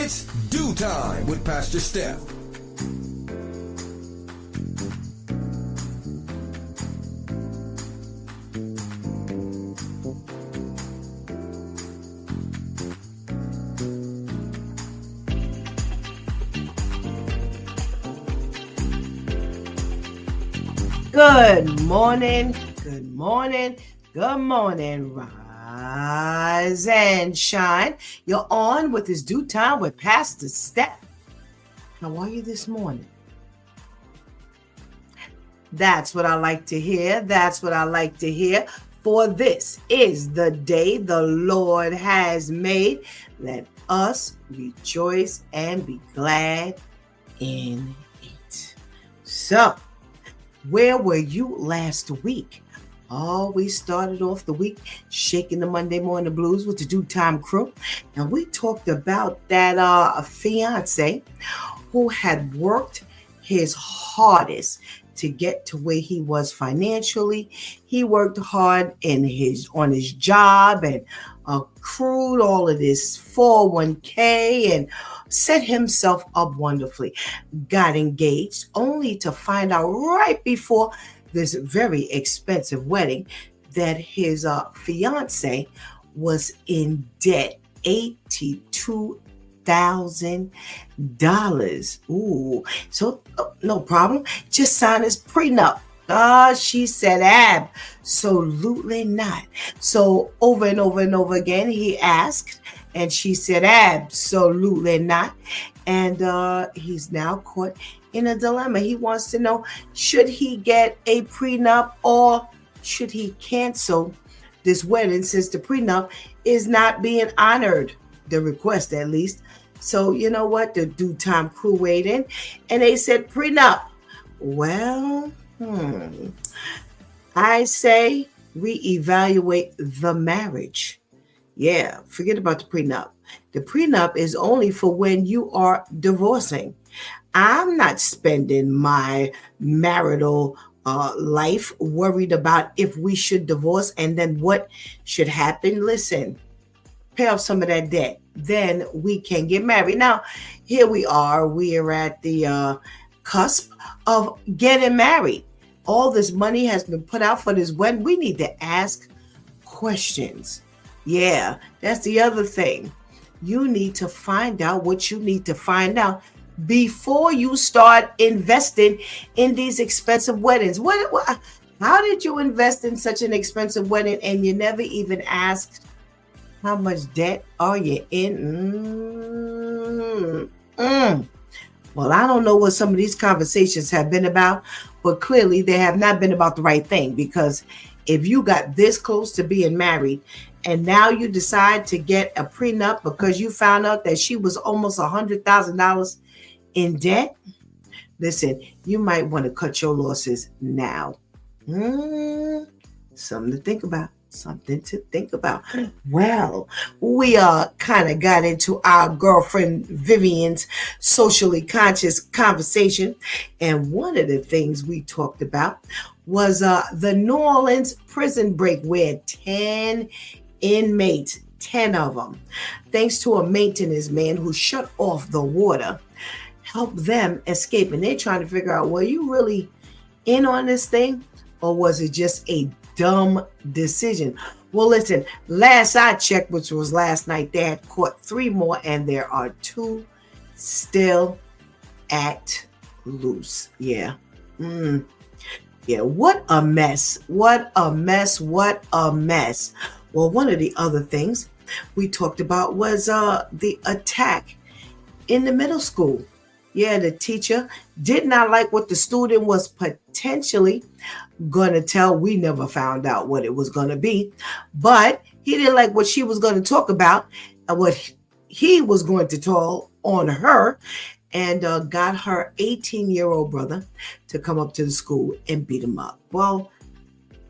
It's Dew Time with Pastor Steph. Good morning, good morning, good morning. Rise and shine. You're on with this Dew Time with Pastor Steph. How are you this morning? That's what I like to hear. That's what I like to hear. For this is the day the Lord has made. Let us rejoice and be glad in it. So, where were you last week? Oh, we started off the week shaking the Monday morning blues with the Dew Time crew. And we talked about that fiance who had worked his hardest to get to where he was financially. He worked hard on his job and accrued all of this 401k and set himself up wonderfully. Got engaged only to find out right before this very expensive wedding that his fiance was in debt, $82,000. Ooh, so no problem. Just sign his prenup. She said, absolutely not. So over and over and over again, he asked, and she said, absolutely not. And he's now caught in a dilemma. He wants to know, should he get a prenup or should he cancel this wedding since the prenup is not being honored, the request at least. So you know what? The Dew Time crew weighed in and they said prenup. Well, I say reevaluate the marriage. Yeah, forget about the prenup. The prenup is only for when you are divorcing. I'm not spending my marital life worried about if we should divorce and then what should happen. Listen, pay off some of that debt. Then we can get married. Now, here we are. We are at the cusp of getting married. All this money has been put out for this wedding. We need to ask questions. Yeah, that's the other thing. You need to find out what you need to find out before you start investing in these expensive weddings. How did you invest in such an expensive wedding and you never even asked how much debt are you in? Well, I don't know what some of these conversations have been about, but clearly they have not been about the right thing, because if you got this close to being married and now you decide to get a prenup because you found out that she was almost $100,000 in debt, listen, you might want to cut your losses now. Something to think about. Well, we kind of got into our girlfriend Vivian's socially conscious conversation, and one of the things we talked about was the New Orleans prison break, where 10 inmates, 10 of them, thanks to a maintenance man who shut off the water, helped them escape. And they're trying to figure out, were you really in on this thing, or was it just a dumb decision? Well, listen, last I checked, which was last night, they had caught 3 more, and there are 2 still at loose. Yeah. Yeah, what a mess. What a mess. What a mess. Well, one of the other things we talked about was the attack in the middle school. Yeah, the teacher did not like what the student was potentially going to tell. We never found out what it was going to be, but he didn't like what she was going to talk about and what he was going to tell on her, and got her 18-year-old brother to come up to the school and beat him up. Well,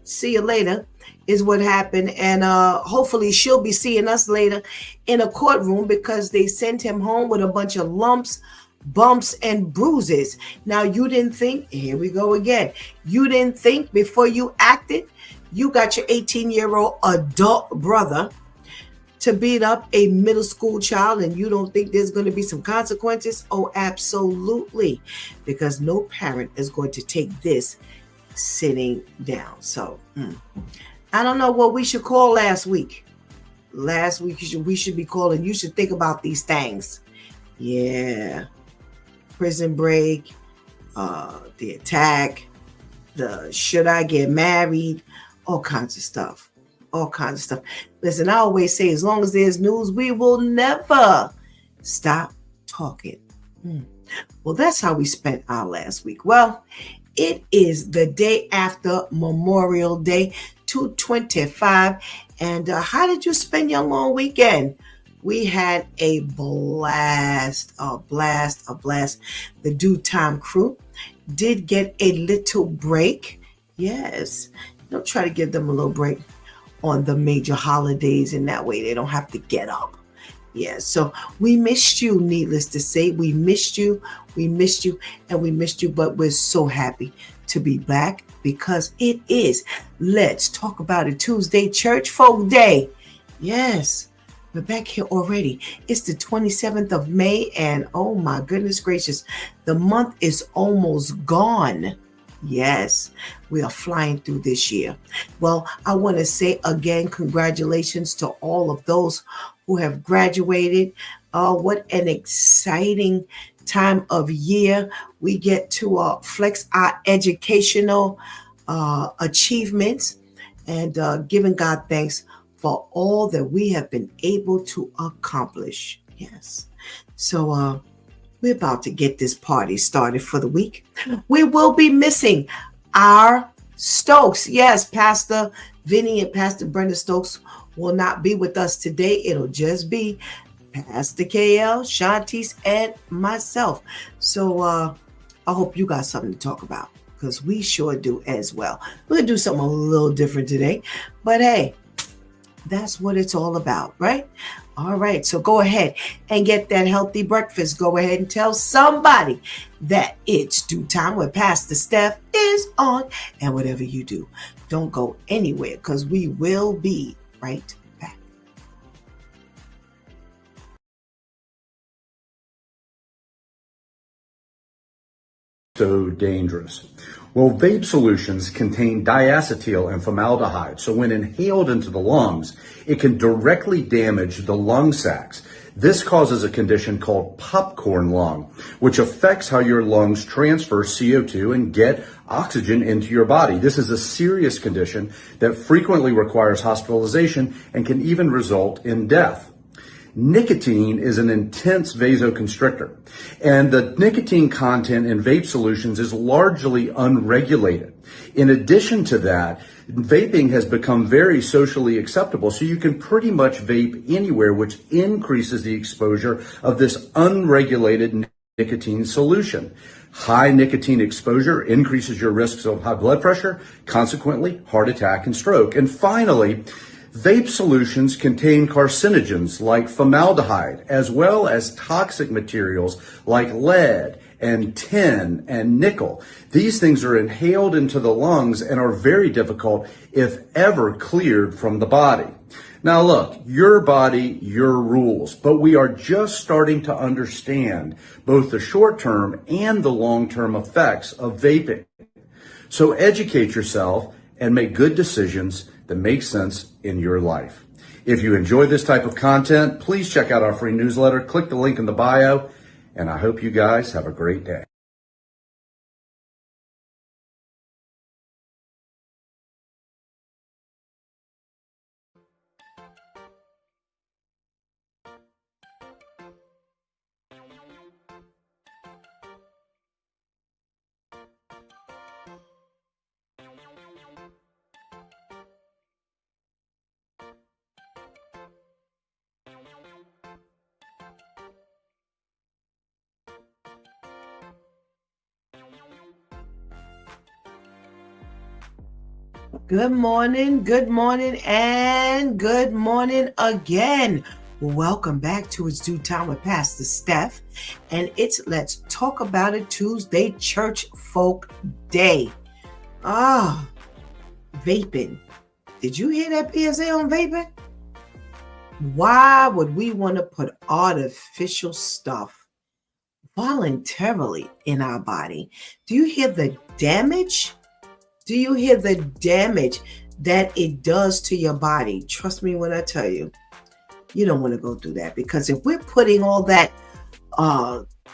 see you later is what happened, and hopefully she'll be seeing us later in a courtroom, because they sent him home with a bunch of lumps, bumps, and bruises. Now, you didn't think, here we go again, you didn't think before you acted. You got your 18-year-old adult brother to beat up a middle school child and you don't think there's going to be some consequences? Oh, absolutely. Because no parent is going to take this sitting down. So I don't know what we should call last week. Last week we should be calling, you should think about these things. Yeah. Prison break, the attack, the should I get married, all kinds of stuff. All kinds of stuff. Listen, I always say, as long as there's news, we will never stop talking. Well, that's how we spent our last week. Well, it is the day after Memorial Day, 2/25. And how did you spend your long weekend? We had a blast, a blast, a blast. The Due Time crew did get a little break. Yes, don't try to give them a little break on the major holidays, and that way they don't have to get up. Yeah, so we missed you, needless to say. We missed you, and we missed you, but we're so happy to be back because it is Let's Talk About It Tuesday, Church Folk Day. Yes, we're back here already. It's the 27th of May, and oh my goodness gracious, the month is almost gone. Yes, we are flying through this year. Well, I want to say again, congratulations to all of those who have graduated. What an exciting time of year. We get to flex our educational achievements and giving God thanks for all that we have been able to accomplish. Yes. So, we're about to get this party started for the week. We will be missing our Stokes. Yes, Pastor Vinny and Pastor Brenda Stokes will not be with us today. It'll just be Pastor KL, Shantice, and myself. So I hope you got something to talk about because we sure do as well. We're going to do something a little different today. But hey, that's what it's all about, right? All right, so go ahead and get that healthy breakfast. Go ahead and tell somebody that it's Due Time where Pastor Steph is on. And whatever you do, don't go anywhere because we will be right back. So dangerous. Well, vape solutions contain diacetyl and formaldehyde, so when inhaled into the lungs, it can directly damage the lung sacs. This causes a condition called popcorn lung, which affects how your lungs transfer CO2 and get oxygen into your body. This is a serious condition that frequently requires hospitalization and can even result in death. Nicotine is an intense vasoconstrictor, and the nicotine content in vape solutions is largely unregulated. In addition to that, vaping has become very socially acceptable, so you can pretty much vape anywhere, which increases the exposure of this unregulated nicotine solution. High nicotine exposure increases your risks of high blood pressure, consequently heart attack and stroke. And finally, vape solutions contain carcinogens like formaldehyde, as well as toxic materials like lead and tin and nickel. These things are inhaled into the lungs and are very difficult, if ever, cleared from the body. Now look, your body, your rules, but we are just starting to understand both the short-term and the long-term effects of vaping. So educate yourself and make good decisions that make sense in your life. If you enjoy this type of content, please check out our free newsletter. Click the link in the bio, and I hope you guys have a great day. Good morning, and good morning again. Welcome back to It's Due Time with Pastor Steph, and it's Let's Talk About It Tuesday, Church Folk Day. Vaping. Did you hear that PSA on vaping? Why would we want to put artificial stuff voluntarily in our body? Do you hear the damage? Do you hear the damage that it does to your body? Trust me when I tell you, you don't want to go through that, because if we're putting all that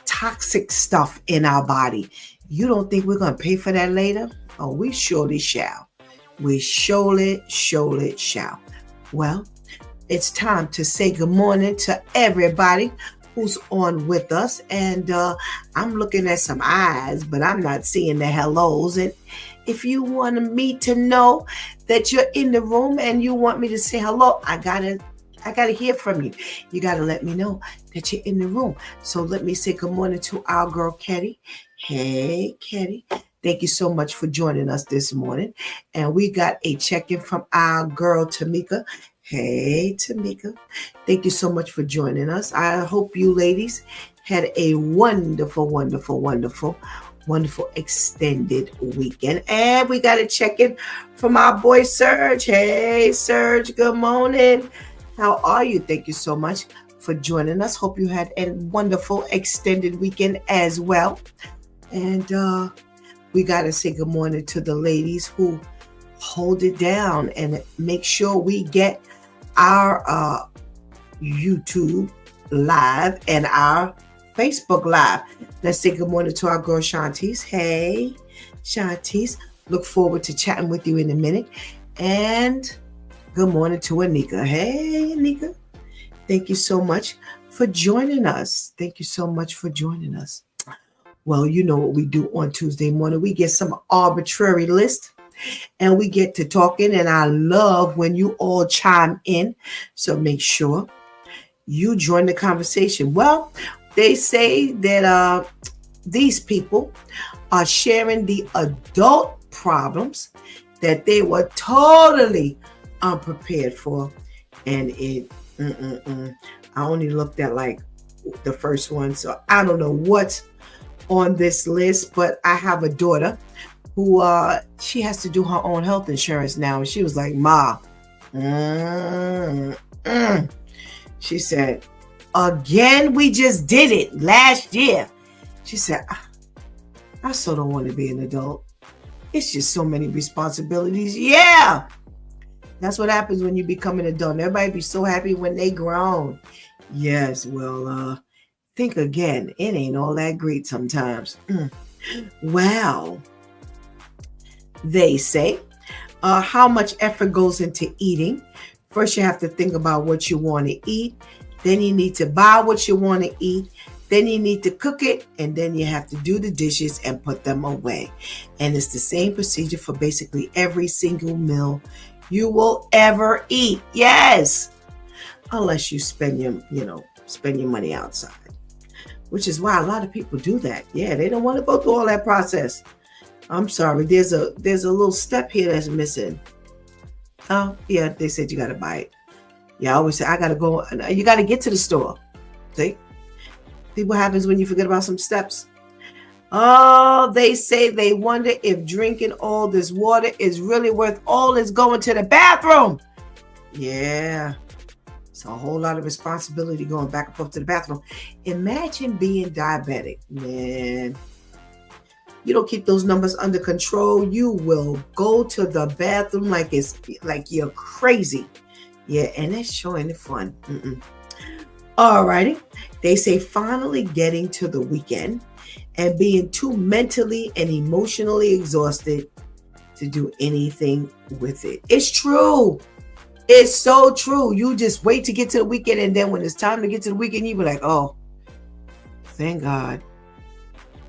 toxic stuff in our body, you don't think we're going to pay for that later? Oh, we surely shall. We surely shall. Well, it's time to say good morning to everybody who's on with us. And I'm looking at some eyes, but I'm not seeing the hellos. And if you want me to know that you're in the room and you want me to say hello, I gotta hear from you. You gotta let me know that you're in the room. So let me say good morning to our girl, Ketty. Hey, Ketty. Thank you so much for joining us this morning. And we got a check-in from our girl, Tamika. Hey, Tamika. Thank you so much for joining us. I hope you ladies had a wonderful extended weekend. And we got a check-in from our boy, Serge. Hey, Serge, good morning. How are you? Thank you so much for joining us. Hope you had a wonderful extended weekend as well. And we got to say good morning to the ladies who hold it down and make sure we get our YouTube live and our Facebook live. Let's say good morning to our girl Shantice. Hey, Shantice. Look forward to chatting with you in a minute. And good morning to Anika. Hey, Anika. Thank you so much for joining us. Thank you so much for joining us. Well, you know what we do on Tuesday morning. We get some arbitrary list and we get to talking. And I love when you all chime in. So make sure you join the conversation. Well, they say that these people are sharing the adult problems that they were totally unprepared for. And I only looked at like the first one, so I don't know what's on this list, but I have a daughter who she has to do her own health insurance now, and she was like, Ma, she said, again, we just did it last year. She said, I still don't want to be an adult. It's just so many responsibilities. Yeah. That's what happens when you become an adult. Everybody be so happy when they grown. Yes, well, think again. It ain't all that great sometimes. Well, they say, how much effort goes into eating? First, you have to think about what you want to eat. Then you need to buy what you want to eat. Then you need to cook it. And then you have to do the dishes and put them away. And it's the same procedure for basically every single meal you will ever eat. Yes. Unless you spend your money outside, which is why a lot of people do that. Yeah, they don't want to go through all that process. I'm sorry. There's a little step here that's missing. Oh, yeah, they said you got to buy it. Yeah, I always say I got to go. You got to get to the store. See what happens when you forget about some steps. Oh, they say they wonder if drinking all this water is really worth all this going to the bathroom. Yeah. It's a whole lot of responsibility going back and forth to the bathroom. Imagine being diabetic, man. You don't keep those numbers under control, you will go to the bathroom like you're crazy. Yeah, and that's showing the fun. Alrighty. They say finally getting to the weekend and being too mentally and emotionally exhausted to do anything with it. It's true. It's so true. You just wait to get to the weekend, and then when it's time to get to the weekend, you be like, oh, thank God.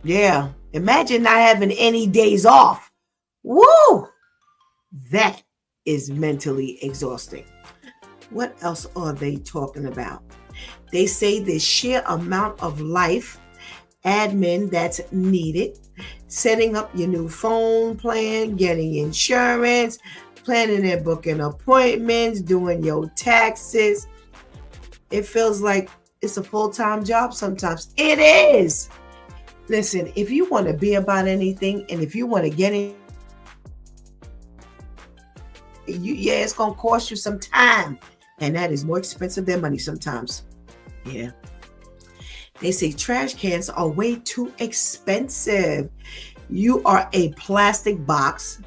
Yeah. Imagine not having any days off. Woo! That is mentally exhausting. What else are they talking about? They say the sheer amount of life admin that's needed, setting up your new phone plan, getting insurance, planning and booking appointments, doing your taxes. It feels like it's a full-time job sometimes. It is. Listen, if you want to be about anything and if you want to get in, it's going to cost you some time. And that is more expensive than money sometimes. Yeah. They say trash cans are way too expensive. You are a plastic box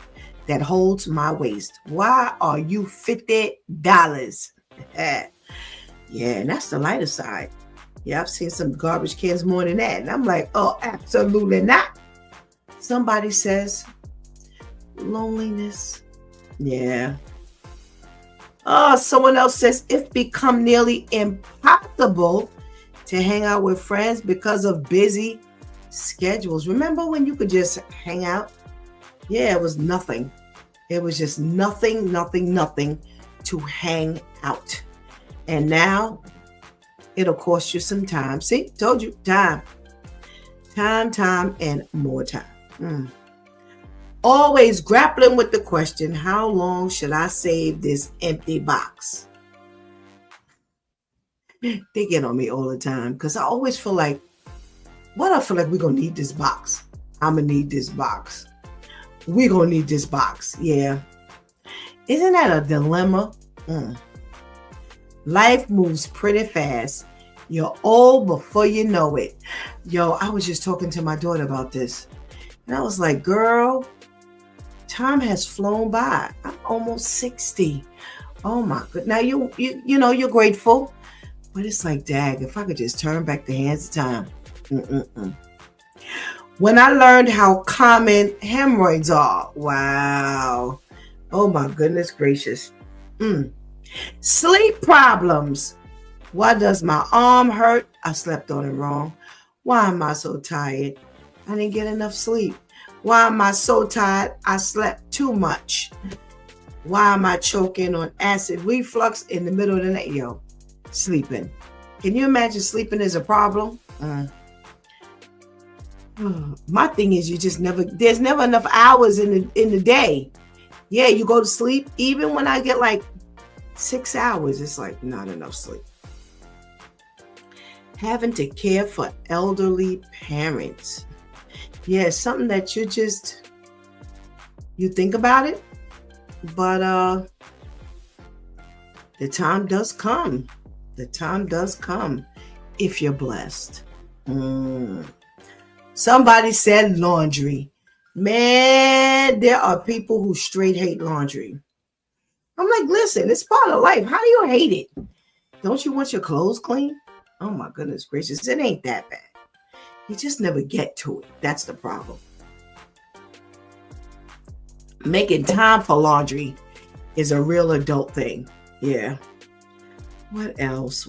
that holds my waist. Why are you $50? Yeah, and that's the lighter side. Yeah, I've seen some garbage cans more than that. And I'm like, oh, absolutely not. Somebody says loneliness. Yeah. Oh, someone else says it's become nearly impossible to hang out with friends because of busy schedules. Remember when you could just hang out? Yeah, it was nothing. It was just nothing to hang out. And now it'll cost you some time. See, told you, time, and more time. Always grappling with the question, how long should I save this empty box? They get on me all the time because I always feel like, what I feel like we're going to need this box. I'm going to need this box. We're going to need this box. Yeah. Isn't that a dilemma? Life moves pretty fast. You're old before you know it. Yo, I was just talking to my daughter about this. And I was like, girl, time has flown by. I'm almost 60. Oh my God. Now you know, you're grateful. But it's like, dag, if I could just turn back the hands of time. When I learned how common hemorrhoids are. Wow. Oh my goodness gracious. Sleep problems. Why does my arm hurt? I slept on it wrong. Why am I so tired? I didn't get enough sleep. Why am I so tired? I slept too much. Why am I choking on acid reflux in the middle of the night? Yo, sleeping. Can you imagine sleeping is a problem? My thing is there's never enough hours in the day. Yeah, you go to sleep. Even when I get like 6 hours, it's like not enough sleep. Having to care for elderly parents. Yeah, it's something that you think about it, but the time does come. The time does come if you're blessed. Somebody said laundry. Man, there are people who straight hate laundry. I'm like, listen, it's part of life. How do you hate it? Don't you want your clothes clean? Oh my goodness gracious, it ain't that bad. You just never get to it. That's the problem. Making time for laundry is a real adult thing. Yeah. What else?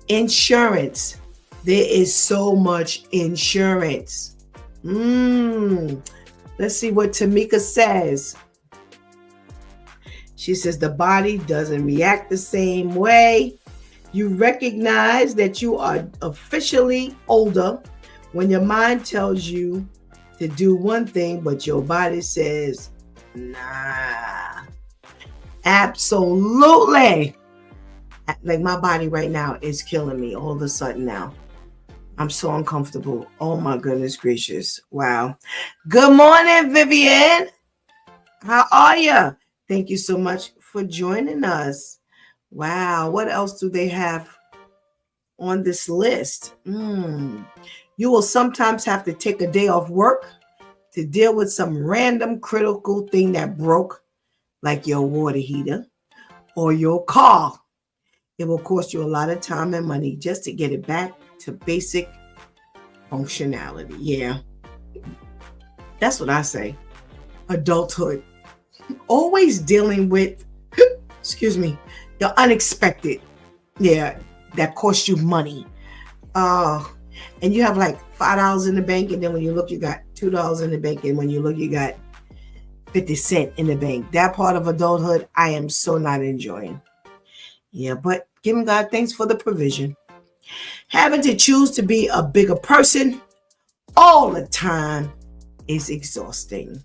Insurance. There is so much insurance. Let's see what Tamika says. She says the body doesn't react the same way. You recognize that you are officially older when your mind tells you to do one thing, but your body says, nah. Absolutely. Like my body right now is killing me all of a sudden now. I'm so uncomfortable. Oh my goodness gracious. Wow. Good morning, Vivian. How are you? Thank you so much for joining us. Wow. What else do they have on this list? You will sometimes have to take a day off work to deal with some random critical thing that broke, like your water heater or your car. It will cost you a lot of time and money just to get it back to basic functionality. Yeah. That's what I say. Adulthood. Always dealing with, the unexpected. Yeah, that costs you money. And you have like $5 in the bank, and then when you look, you got $2 in the bank, and when you look, you got 50 cents in the bank. That part of adulthood, I am so not enjoying. Yeah, but giving God thanks for the provision. Having to choose to be a bigger person all the time is exhausting.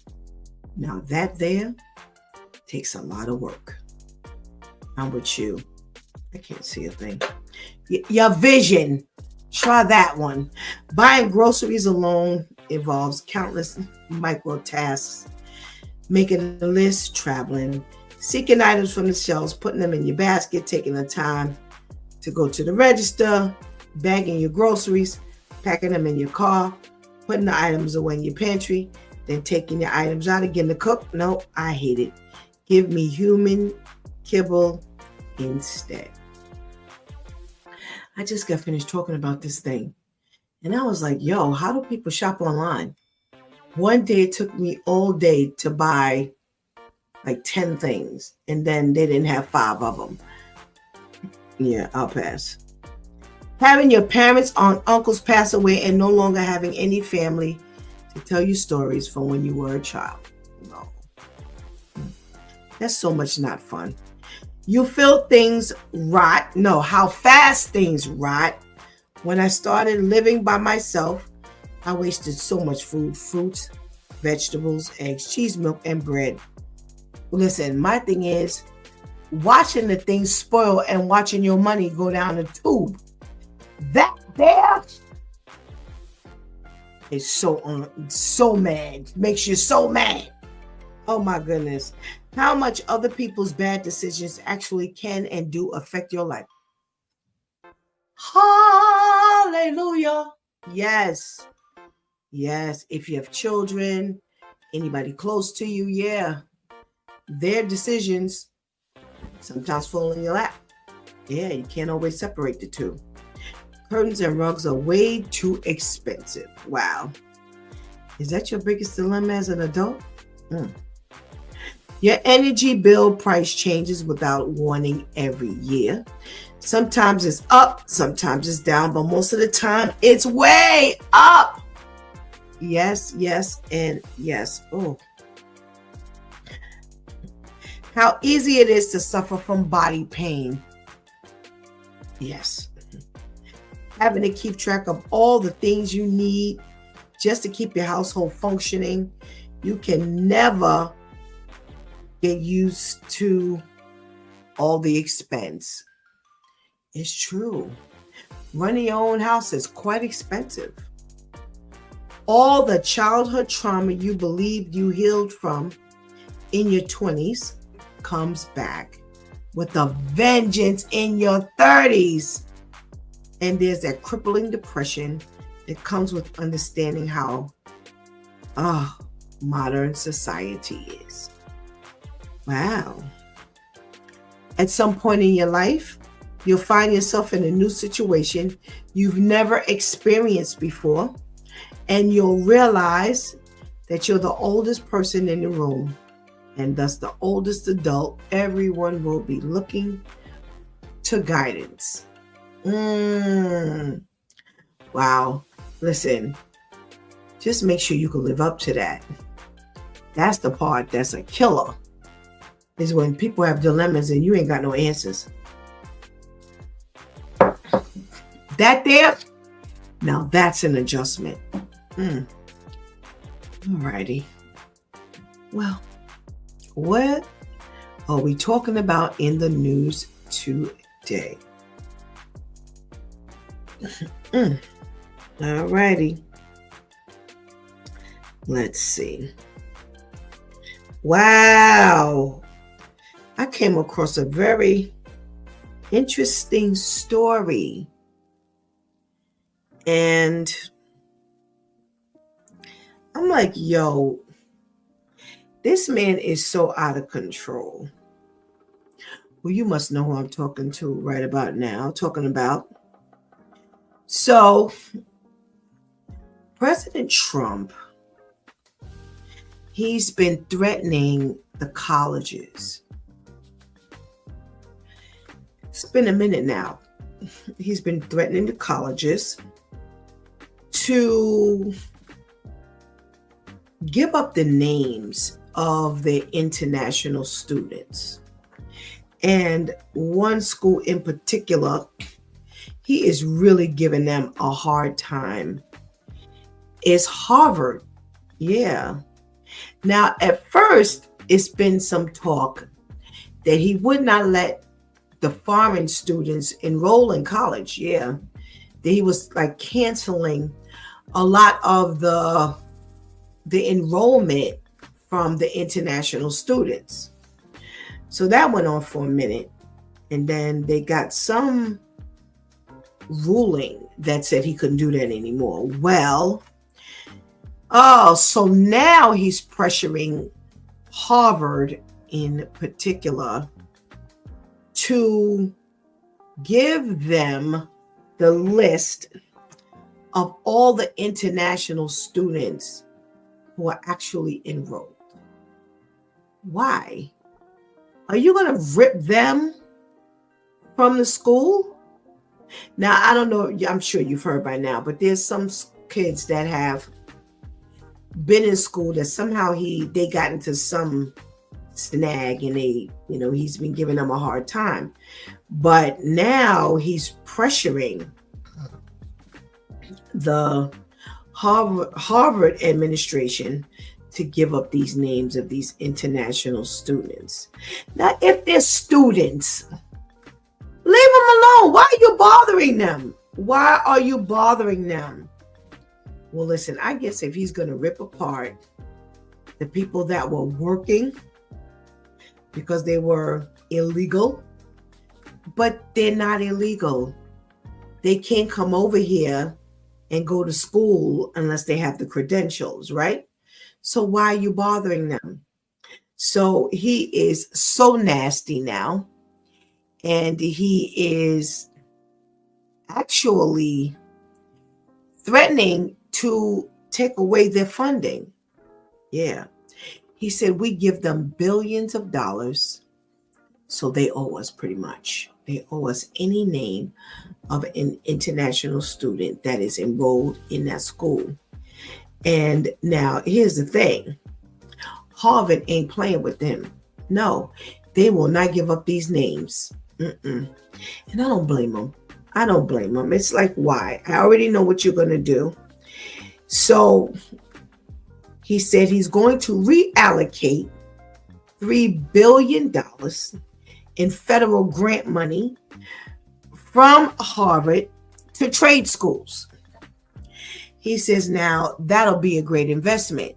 Now that there takes a lot of work. I'm with you. I can't see a thing. Your vision. Try that one. Buying groceries alone involves countless micro tasks. Making a list, traveling, Seeking items from the shelves, putting them in your basket, taking the time to go to the register, bagging your groceries, packing them in your car, putting the items away in your pantry, then taking your items out again to cook. No, I hate it. Give me human kibble instead. I just got finished talking about this thing. And I was like, yo, how do people shop online? One day it took me all day to buy like 10 things. And then they didn't have 5 of them. Yeah, I'll pass. Having your parents or uncles pass away and no longer having any family to tell you stories from when you were a child. No. That's so much not fun. You feel things rot. No, how fast things rot. When I started living by myself, I wasted so much food, fruits, vegetables, eggs, cheese, milk, and bread. Listen, my thing is watching the things spoil and watching your money go down the tube. That there is so mad. Makes you so mad. Oh my goodness. How much other people's bad decisions actually can and do affect your life. Hallelujah. Yes. Yes. If you have children, anybody close to you, yeah. Their decisions sometimes fall in your lap. Yeah, you can't always separate the two. Curtains and rugs are way too expensive. Wow. Is that your biggest dilemma as an adult? Your energy bill price changes without warning every year. Sometimes it's up, sometimes it's down, but most of the time it's way up. Yes, yes, and yes. Oh. How easy it is to suffer from body pain. Yes. Having to keep track of all the things you need just to keep your household functioning. You can never get used to all the expense. It's true. Running your own house is quite expensive. All the childhood trauma you believed you healed from in your 20s comes back with a vengeance in your 30s. And there's that crippling depression that comes with understanding how modern society is. Wow. At some point in your life, you'll find yourself in a new situation you've never experienced before, and you'll realize that you're the oldest person in the room, and thus the oldest adult. Everyone will be looking to guidance. Wow. Listen, just make sure you can live up to that. That's the part that's a killer, is when people have dilemmas and you ain't got no answers. That there, now that's an adjustment. Alrighty. Well, what are we talking about in the news today? Alrighty. Let's see. Wow. I came across a very interesting story. And I'm like, yo, this man is so out of control. Well, you must know who I'm talking to right about now. So, President Trump, he's been threatening the colleges. It's been a minute now. He's been threatening the colleges to give up the names of the international students. And one school in particular, he is really giving them a hard time. It's Harvard. Yeah. Now, at first, it's been some talk that he would not let the foreign students enroll in college. Yeah. That he was like canceling a lot of the enrollment from the international students. So that went on for a minute. And then they got some ruling that said he couldn't do that anymore. Well, so now he's pressuring Harvard in particular to give them the list of all the international students who are actually enrolled. Why? Are you going to rip them from the school? Now, I don't know. I'm sure you've heard by now, but there's some kids that have been in school that somehow they got into some snag and he's been giving them a hard time. But now he's pressuring the Harvard administration to give up these names of these international students. Now, if they're students, leave them alone. Why are you bothering them? Why are you bothering them? Well, listen, I guess if he's going to rip apart the people that were working because they were illegal, but they're not illegal. They can't come over here and go to school unless they have the credentials, right? So why are you bothering them? So he is so nasty now. And he is actually threatening to take away their funding. Yeah. He said, we give them billions of dollars. So they owe us pretty much. They owe us any name of an international student that is enrolled in that school. And now here's the thing. Harvard ain't playing with them. No, they will not give up these names. And I don't blame them. I don't blame them. It's like, why? I already know what you're going to do. So he said he's going to reallocate $3 billion in federal grant money from Harvard to trade schools. He says now that'll be a great investment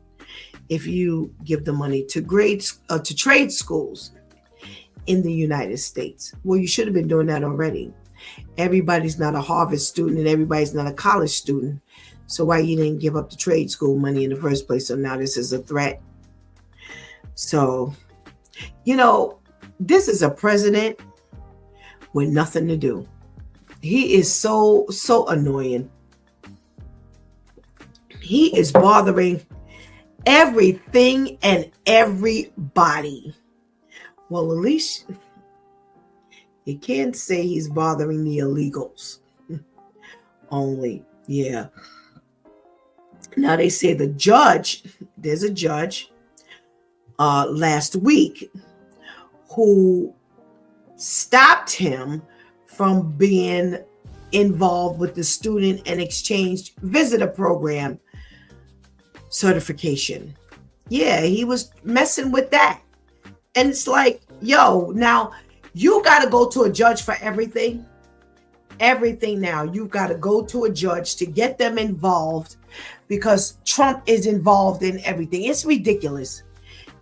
if you give the money to trade schools in the United States. Well, you should have been doing that already. Everybody's not a Harvard student and everybody's not a college student. So why you didn't give up the trade school money in the first place? So now this is a threat. So, this is a president with nothing to do. He is so annoying. He is bothering everything and everybody. Well, at least you can't say he's bothering the illegals only. Yeah. Now they say there's a judge last week who stopped him from being involved with the student and exchange visitor program certification. Yeah, he was messing with that. And it's like, yo, now you got to go to a judge for everything. Everything now. You got to go to a judge to get them involved because Trump is involved in everything. It's ridiculous.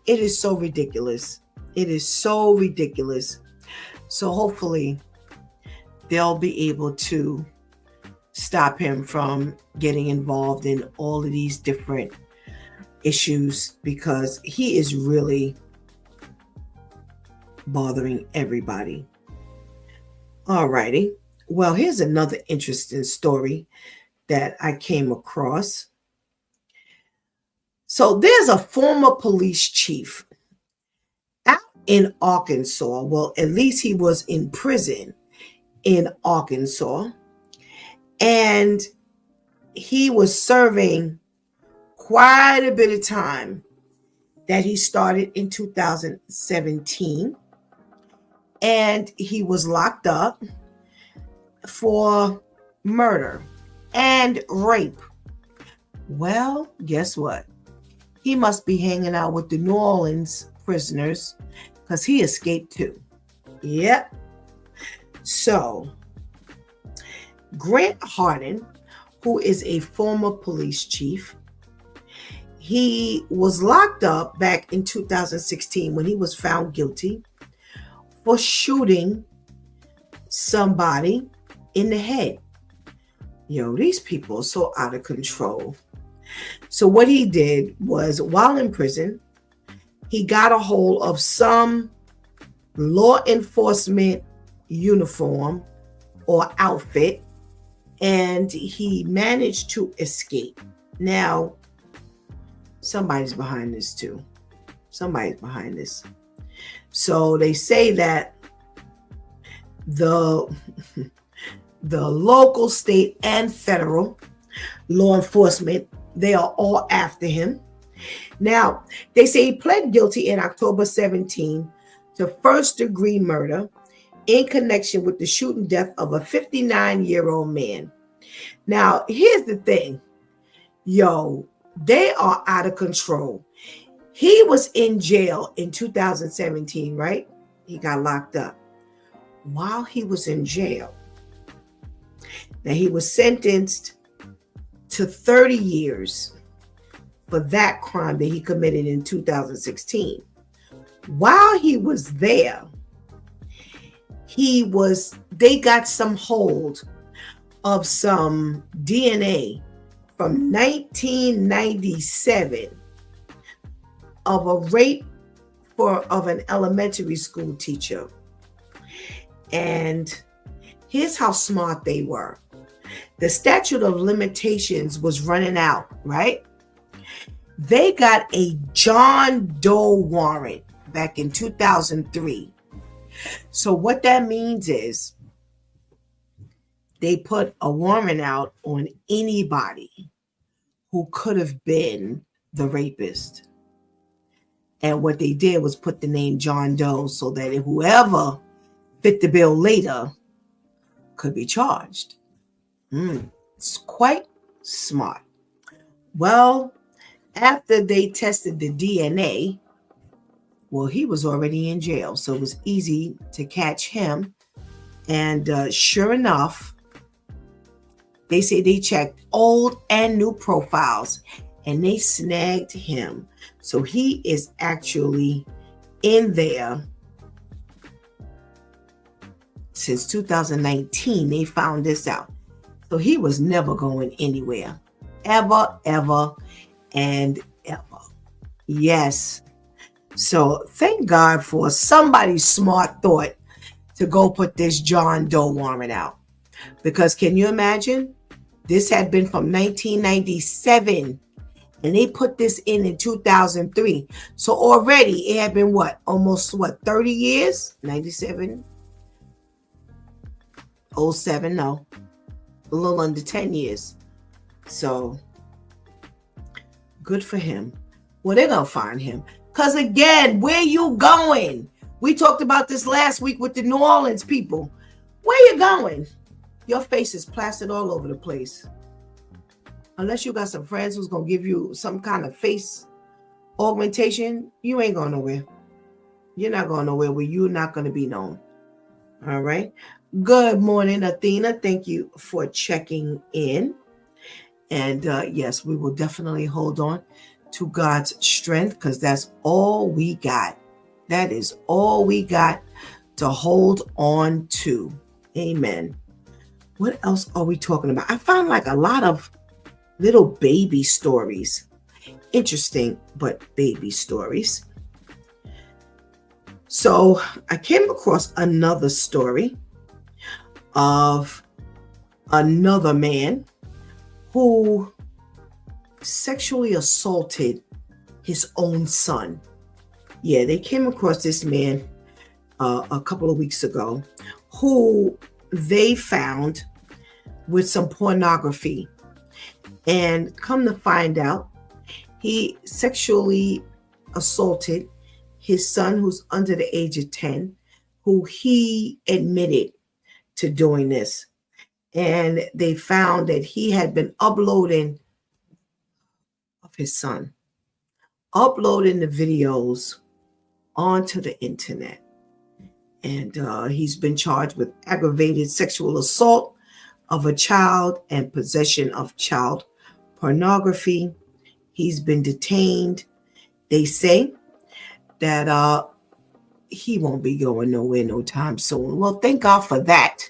It is so ridiculous. It is so ridiculous. So hopefully they'll be able to stop him from getting involved in all of these different issues because he is really bothering everybody. All righty. Well, here's another interesting story that I came across. So there's a former police chief out in Arkansas. Well, at least he was in prison in Arkansas. And he was serving quite a bit of time that he started in 2017. And he was locked up for murder and rape. Well, guess what? He must be hanging out with the New Orleans prisoners because he escaped too. Yep. So, Grant Hardin, who is a former police chief, he was locked up back in 2016 when he was found guilty for shooting somebody in the head. Yo, these people are so out of control. So what he did was, while in prison, he got a hold of some law enforcement uniform or outfit, and he managed to escape. Now, somebody's behind this too. Somebody's behind this. So they say that the local, state, and federal law enforcement, they are all after him. Now, they say he pled guilty in October 17 to first-degree murder in connection with the shooting death of a 59-year-old man. Now, here's the thing. Yo, they are out of control. He was in jail in 2017, right? He got locked up. While he was in jail, now he was sentenced to 30 years for that crime that he committed in 2016. While he was there, they got some hold of some DNA from 1997 of a rape of an elementary school teacher. And here's how smart they were. The statute of limitations was running out, right? They got a John Doe warrant back in 2003. So what that means is they put a warrant out on anybody who could have been the rapist. And what they did was put the name John Doe so that whoever fit the bill later could be charged. It's quite smart. Well, after they tested the DNA, well, he was already in jail, so it was easy to catch him. And sure enough, they say they checked old and new profiles, and they snagged him. So he is actually in there since 2019. They found this out. So he was never going anywhere. Ever, ever, and ever. Yes. So thank God for somebody's smart thought to go put this John Doe warrant out. Because can you imagine? This had been from 1997. And they put this in 2003. So already it had been almost 30 years? 97? 07, no. A little under 10 years. So good for him. Well, they're going to find him. Because again, where you going? We talked about this last week with the New Orleans people. Where you going? Your face is plastered all over the place. Unless you got some friends who's going to give you some kind of face augmentation, you ain't going nowhere. You're not going nowhere where you're not going to be known. All right. Good morning, Athena. Thank you for checking in. And yes, we will definitely hold on to God's strength because that's all we got. That is all we got to hold on to. Amen. What else are we talking about? I found like a lot of little baby stories. Interesting, but baby stories. So I came across another story of another man who sexually assaulted his own son. Yeah, they came across this man a couple of weeks ago who they found with some pornography. And come to find out, he sexually assaulted his son, who's under the age of 10, who he admitted to doing this. And they found that he had been uploading of his son, uploading the videos onto the internet. And he's been charged with aggravated sexual assault of a child and possession of child pornography. He's been detained. They say that he won't be going nowhere no time soon. Well, thank God for that.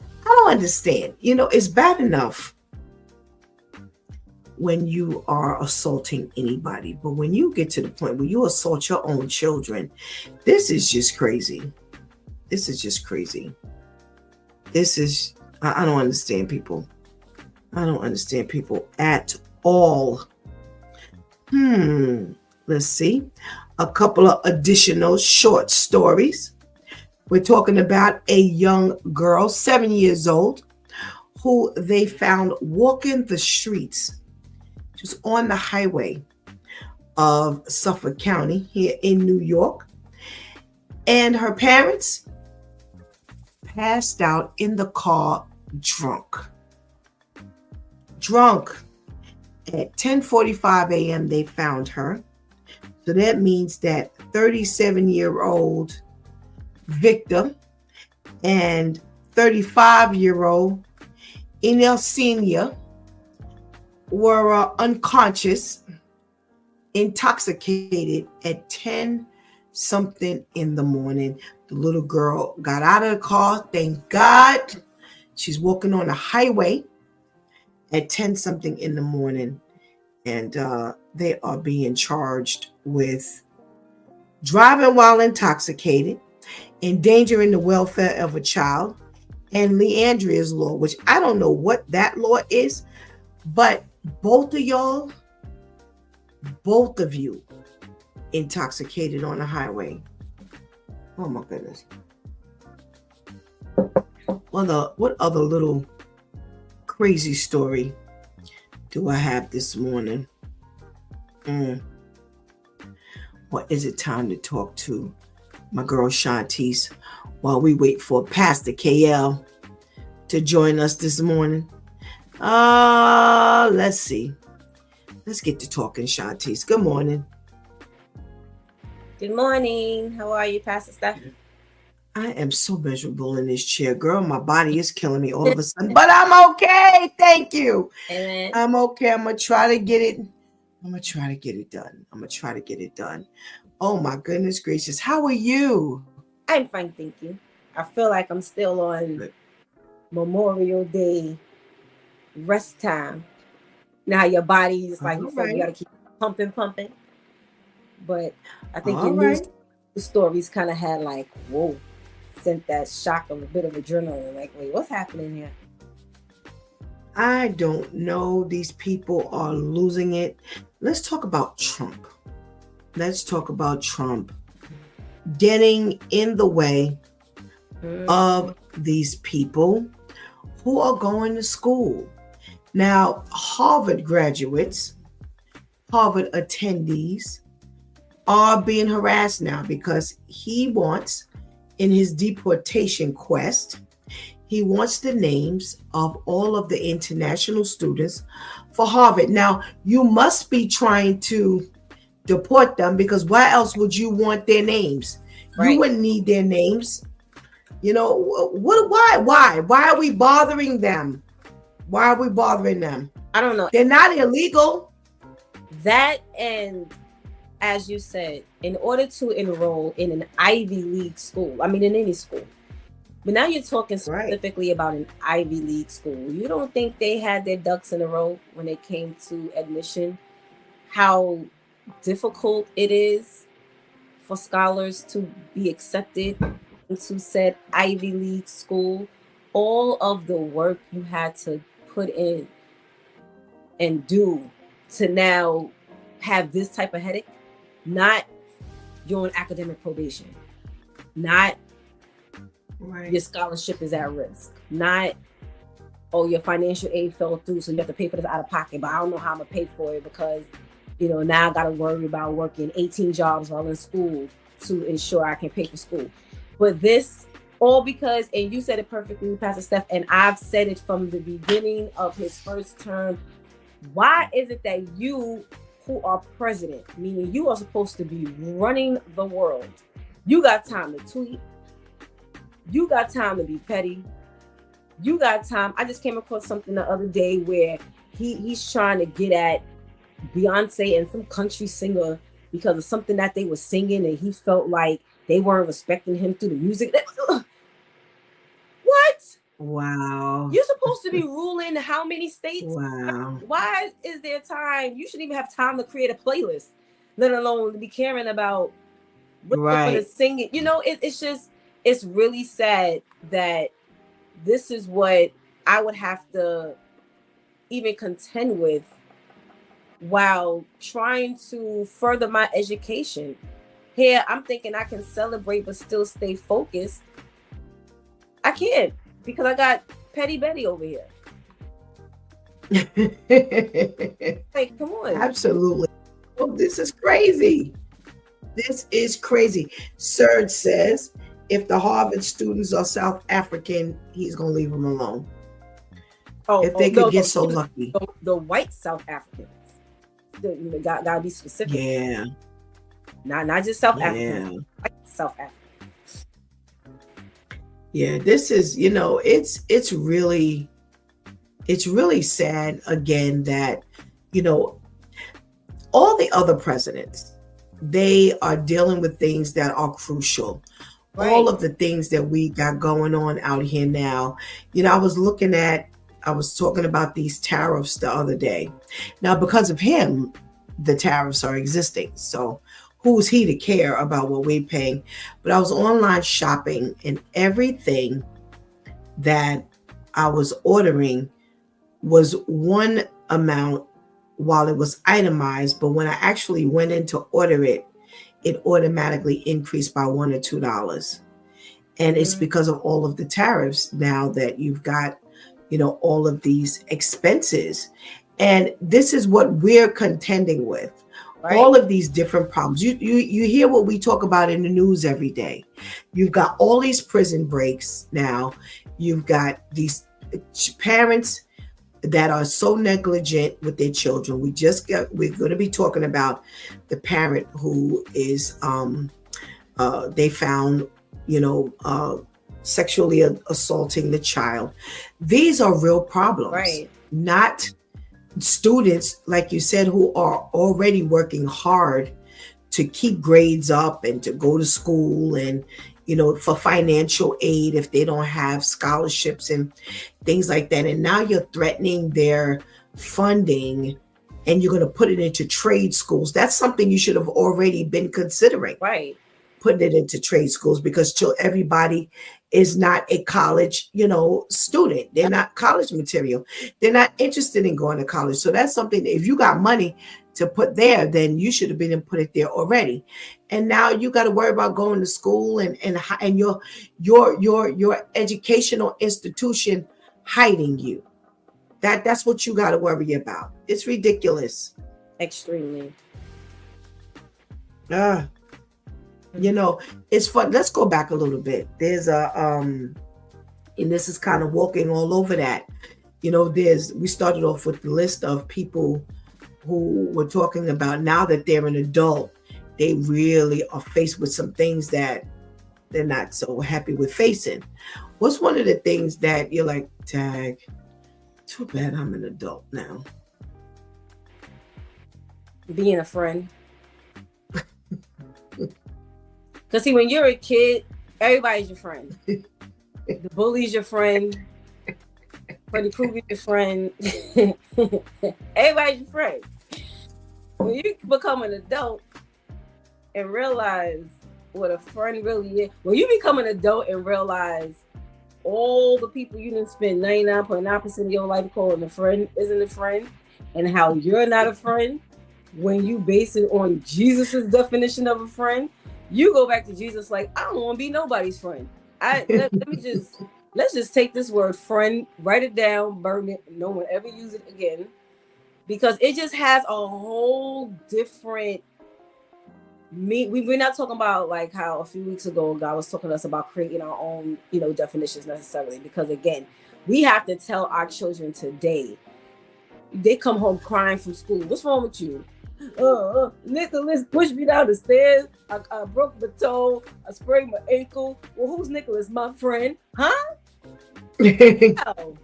I don't understand. It's bad enough when you are assaulting anybody, but when you get to the point where you assault your own children, this is just crazy. This is just crazy. I don't understand people. I don't understand people at all. Let's see. A couple of additional short stories. We're talking about a young girl, 7 years old, who they found walking the streets. She was on the highway of Suffolk County here in New York. And her parents passed out in the car drunk. At 10:45 a.m. they found her. So that means that 37-year-old Victor and 35-year-old Enel Senior were unconscious, intoxicated at 10 something in the morning. The little girl got out of the car. Thank God. She's walking on the highway at 10 something in the morning. And they are being charged with driving while intoxicated, endangering the welfare of a child, and Leandria's law, which I don't know what that law is, but both of you intoxicated on the highway. Oh my goodness. What other little crazy story do I have this morning? Or is it time to talk to my girl Shantice while we wait for Pastor KL to join us this morning? Let's see. Let's get to talking, Shantice. Good morning. Good morning. How are you, Pastor Steph? I am so miserable in this chair, girl. My body is killing me all of a sudden, but I'm okay. Thank you. Amen. I'm okay. I'm gonna try to get it done. Oh my goodness gracious. How are you? I'm fine, thank you. I feel like I'm still on Memorial Day rest time. Now your body is like, you said, you gotta keep pumping. But I think your news stories kind of had like, whoa, sent that shock of a bit of adrenaline. Like, wait, what's happening here? I don't know. These people are losing it. Let's talk about Trump. Getting in the way of these people who are going to school. Now, Harvard graduates, Harvard attendees are being harassed now because he wants, in his deportation quest, he wants the names of all of the international students for Harvard. Now, you must be trying to deport them because why else would you want their names? Right. You wouldn't need their names. Why are we bothering them? Why are we bothering them? I don't know. They're not illegal. That, and as you said, in order to enroll in an Ivy League school, I mean, in any school, but now you're talking specifically about an Ivy League school. You don't think they had their ducks in a row when it came to admission? How difficult it is for scholars to be accepted into said Ivy League school? All of the work you had to put in and do to now have this type of headache? Not you're on academic probation. Not your scholarship is at risk. Not, oh, your financial aid fell through, so you have to pay for this out of pocket, but I don't know how I'm going to pay for it because, now I got to worry about working 18 jobs while in school to ensure I can pay for school. But this, all because, and you said it perfectly, Pastor Steph, and I've said it from the beginning of his first term. Why is it that you, who are president, meaning you are supposed to be running the world, you got time to tweet, you got time to be petty, you got time. I just came across something the other day where he's trying to get at Beyonce and some country singer because of something that they were singing, and he felt like they weren't respecting him through the music. What? Wow. You're supposed to be ruling how many states? Wow. Why is there time? You shouldn't even have time to create a playlist, let alone to be caring about what they're going to sing it. You know, it's really sad that this is what I would have to even contend with while trying to further my education. Here, I'm thinking I can celebrate but still stay focused. I can't because I got Petty Betty over here. Like, come on. Absolutely. Oh, this is crazy. This is crazy. Serge says if the Harvard students are South African, he's going to leave them alone. If they could get so lucky. The white South Africans. Gotta be specific. Yeah. Not just South Africans. White South Africans. Yeah, this is, you know, it's really sad again that, you know, all the other presidents, they are dealing with things that are crucial. Right. All of the things that we got going on out here now. You know, I was talking about these tariffs the other day. Now, because of him, the tariffs are existing. So who's he to care about what we're paying? But I was online shopping and everything that I was ordering was one amount while it was itemized. But when I actually went in to order it, it automatically increased by $1 or $2. And it's because of all of the tariffs now that you've got, you know, all of these expenses. And this is what we're contending with. Right. All of these different problems. You hear what we talk about in the news every day. You've got all these prison breaks now. You've got these parents that are so negligent with their children. We're going to be talking about the parent who is they found, you know, sexually assaulting the child. These are real problems, right? Not students, like you said, who are already working hard to keep grades up and to go to school and, you know, for financial aid if they don't have scholarships and things like that. And now you're threatening their funding and you're going to put it into trade schools. That's something you should have already been considering. Right. Putting it into trade schools because everybody is not a college, you know, student. They're not college material. They're not interested in going to college. So that's something that if you got money to put there, then you should have been and put it there already. And now you got to worry about going to school and your educational institution hiding you. That's what you got to worry about. It's ridiculous. Extremely. You know, it's fun. Let's go back a little bit. There's a and this is kind of walking all over that. You know, we started off with the list of people who were talking about now that they're an adult, they really are faced with some things that they're not so happy with facing. What's one of the things that you're like, tag, too bad I'm an adult now? Being a friend. Because see, when you're a kid, everybody's your friend. The bully's your friend. Freddy Krueger's your friend. Everybody's your friend. When you become an adult and realize what a friend really is, when you become an adult and realize all the people you didn't spend 99.9% of your life calling a friend isn't a friend, and how you're not a friend, when you base it on Jesus's definition of a friend, you go back to Jesus like, I don't want to be nobody's friend. Let's just take this word friend, write it down, burn it, no one ever use it again. Because it just has a whole different we're not talking about like how a few weeks ago God was talking to us about creating our own, you know, definitions necessarily. Because again, we have to tell our children today, they come home crying from school. What's wrong with you? Nicholas pushed me down the stairs. I broke my toe. I sprained my ankle. Well, who's Nicholas? My friend, huh? No.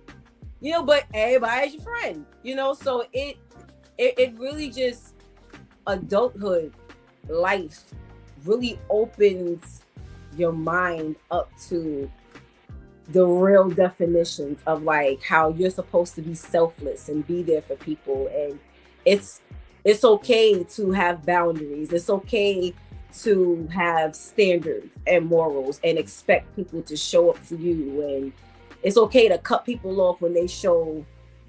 You know, but everybody's your friend. You know, so it really just adulthood life really opens your mind up to the real definitions of like how you're supposed to be selfless and be there for people. And it's okay to have boundaries. It's okay to have standards and morals and expect people to show up for you. And it's okay to cut people off when they show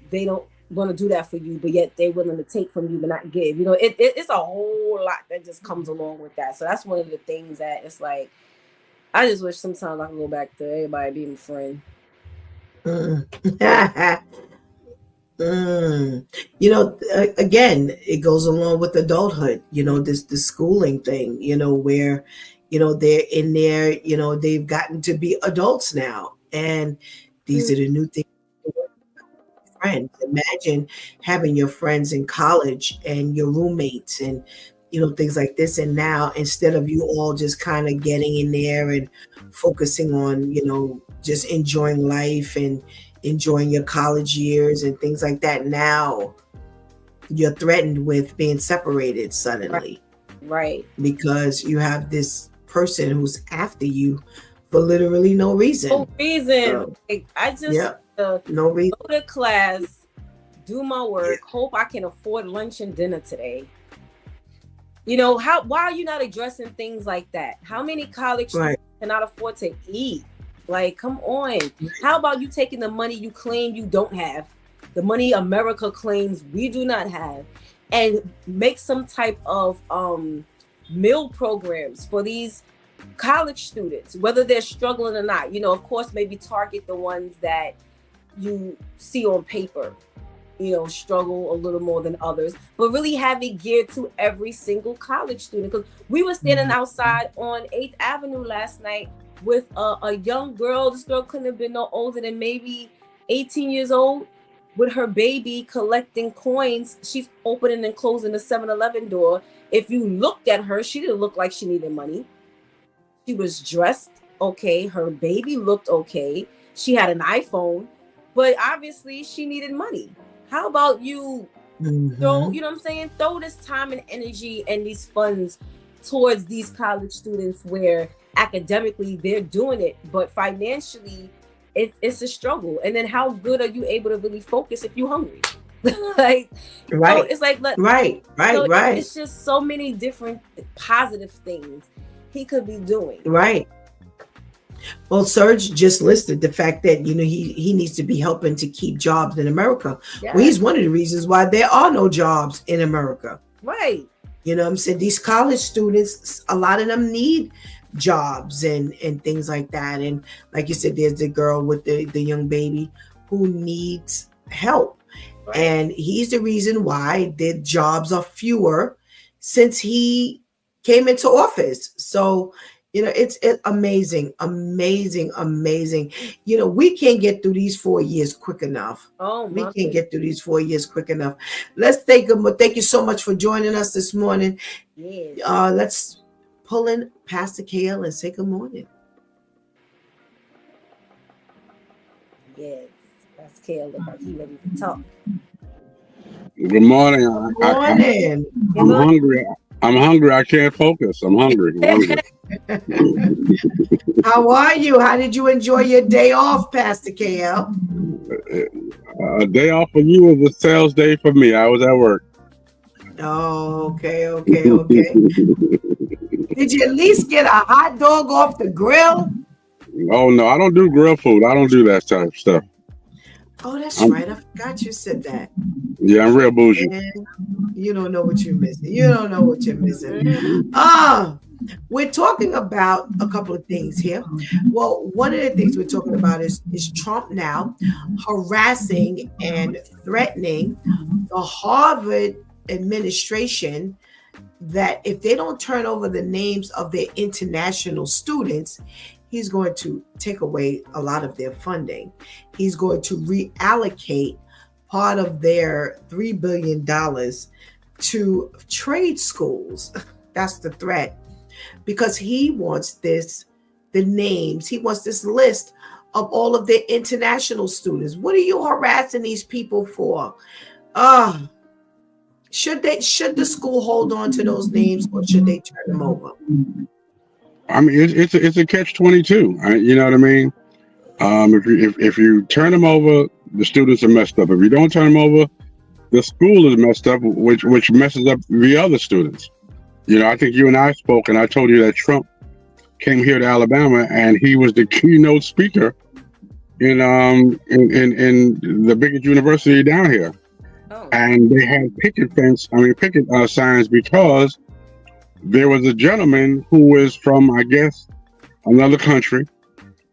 they don't want to do that for you, but yet they're willing to take from you but not give. You know, it's a whole lot that just comes along with that. So that's one of the things that it's like, I just wish sometimes I can go back to everybody being a friend. You know, again, it goes along with adulthood, you know, this schooling thing, you know, where, you know, they're in there, you know, they've gotten to be adults now. And these are the new things. Friends. Imagine having your friends in college and your roommates and, you know, things like this. And now instead of you all just kind of getting in there and focusing on, you know, just enjoying life and enjoying your college years and things like that, now you're threatened with being separated suddenly. Right. Because you have this person who's after you for literally no reason. No reason. So, like, I just no reason. Go to class, do my work, hope I can afford lunch and dinner today. You know, why are you not addressing things like that? How many college students cannot afford to eat? Like, come on. How about you taking the money you claim you don't have, the money America claims we do not have, and make some type of meal programs for these college students, whether they're struggling or not. You know, of course, maybe target the ones that you see on paper, you know, struggle a little more than others, but really have it geared to every single college student. Because we were standing outside on 8th Avenue last night with a young girl. This girl couldn't have been no older than maybe 18 years old, with her baby collecting coins. She's opening and closing the 7-Eleven door. If you looked at her, she didn't look like she needed money. She was dressed okay. Her baby looked okay. She had an iPhone, but obviously she needed money. How about you throw, you know what I'm saying? Throw this time and energy and these funds towards these college students where academically they're doing it, but financially it's a struggle. And then how good are you able to really focus if you're hungry? Like, so it's like, it's just so many different positive things he could be doing. Right. Well, Serge just listed the fact that, you know, he needs to be helping to keep jobs in America. Well, he's one of the reasons why there are no jobs in America. Right. You know what I'm saying? These college students, a lot of them need jobs and things like that. And like you said, there's the girl with the young baby who needs help. Right. And he's the reason why the jobs are fewer since he came into office. So, you know, it's amazing. You know, we can't get through these 4 years quick enough. We can't get through these 4 years quick enough. Let's thank you so much for joining us this morning. Yes. Let's pull in Pastor KL and say good morning. Yes, Pastor KL look like he ready to talk. Good morning. Good morning. I'm hungry. I'm hungry. I can't focus. I'm hungry. How are you? How did you enjoy your day off, Pastor KL? A day off for you was a sales day for me. I was at work. Oh, okay. Did you at least get a hot dog off the grill? Oh, no. I don't do grill food. I don't do that type of stuff. Oh, that's right. I forgot you said that. Yeah, I'm real bougie. And you don't know what you're missing. We're talking about a couple of things here. Well, one of the things we're talking about is Trump now harassing and threatening the Harvard administration that if they don't turn over the names of their international students, he's going to take away a lot of their funding. He's going to reallocate part of their $3 billion to trade schools. That's the threat. Because he wants the names, he wants this list of all of their international students. What are you harassing these people for? Should the school hold on to those names or should they turn them over? I mean, it's a catch-22. You know what I mean? If you turn them over, the students are messed up. If you don't turn them over, the school is messed up, which messes up the other students. You know, I think you and I spoke, and I told you that Trump came here to Alabama, and he was the keynote speaker in the biggest university down here. Oh. And they had picket signs because there was a gentleman who was from, I guess, another country,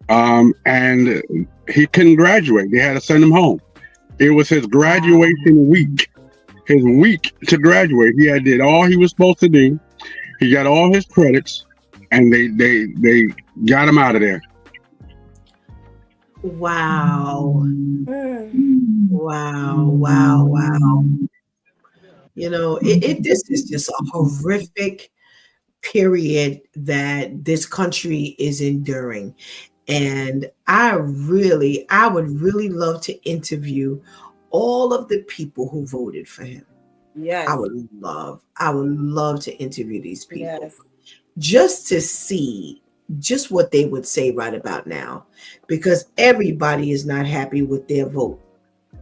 and he couldn't graduate. They had to send him home. It was his graduation week. His week to graduate. He had did all he was supposed to do. He got all his credits, and they got him out of there. Wow. Wow. You know, this is just a horrific period that this country is enduring. And I would really love to interview all of the people who voted for him. Yes. I would love to interview these people. Yes. Just to see just what they would say right about now, because everybody is not happy with their vote.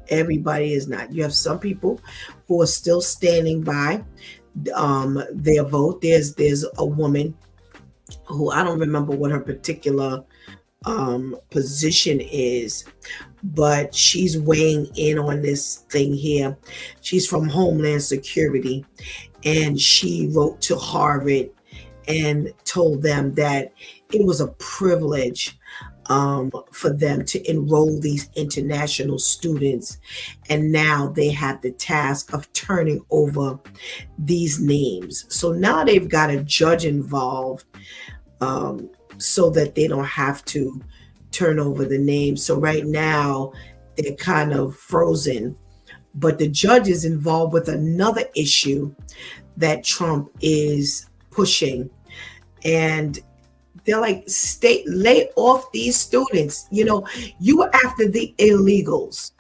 Everybody is not. You have some people who are still standing by their vote. There's a woman who, I don't remember what her particular position is, but she's weighing in on this thing here. She's from Homeland Security, and she wrote to Harvard and told them that it was a privilege for them to enroll these international students, and now they have the task of turning over these names. So now they've got a judge involved, so that they don't have to turn over the names. So right now they're kind of frozen, but the judge is involved with another issue that Trump is pushing, and they're like, lay off these students. You know, you are after the illegals.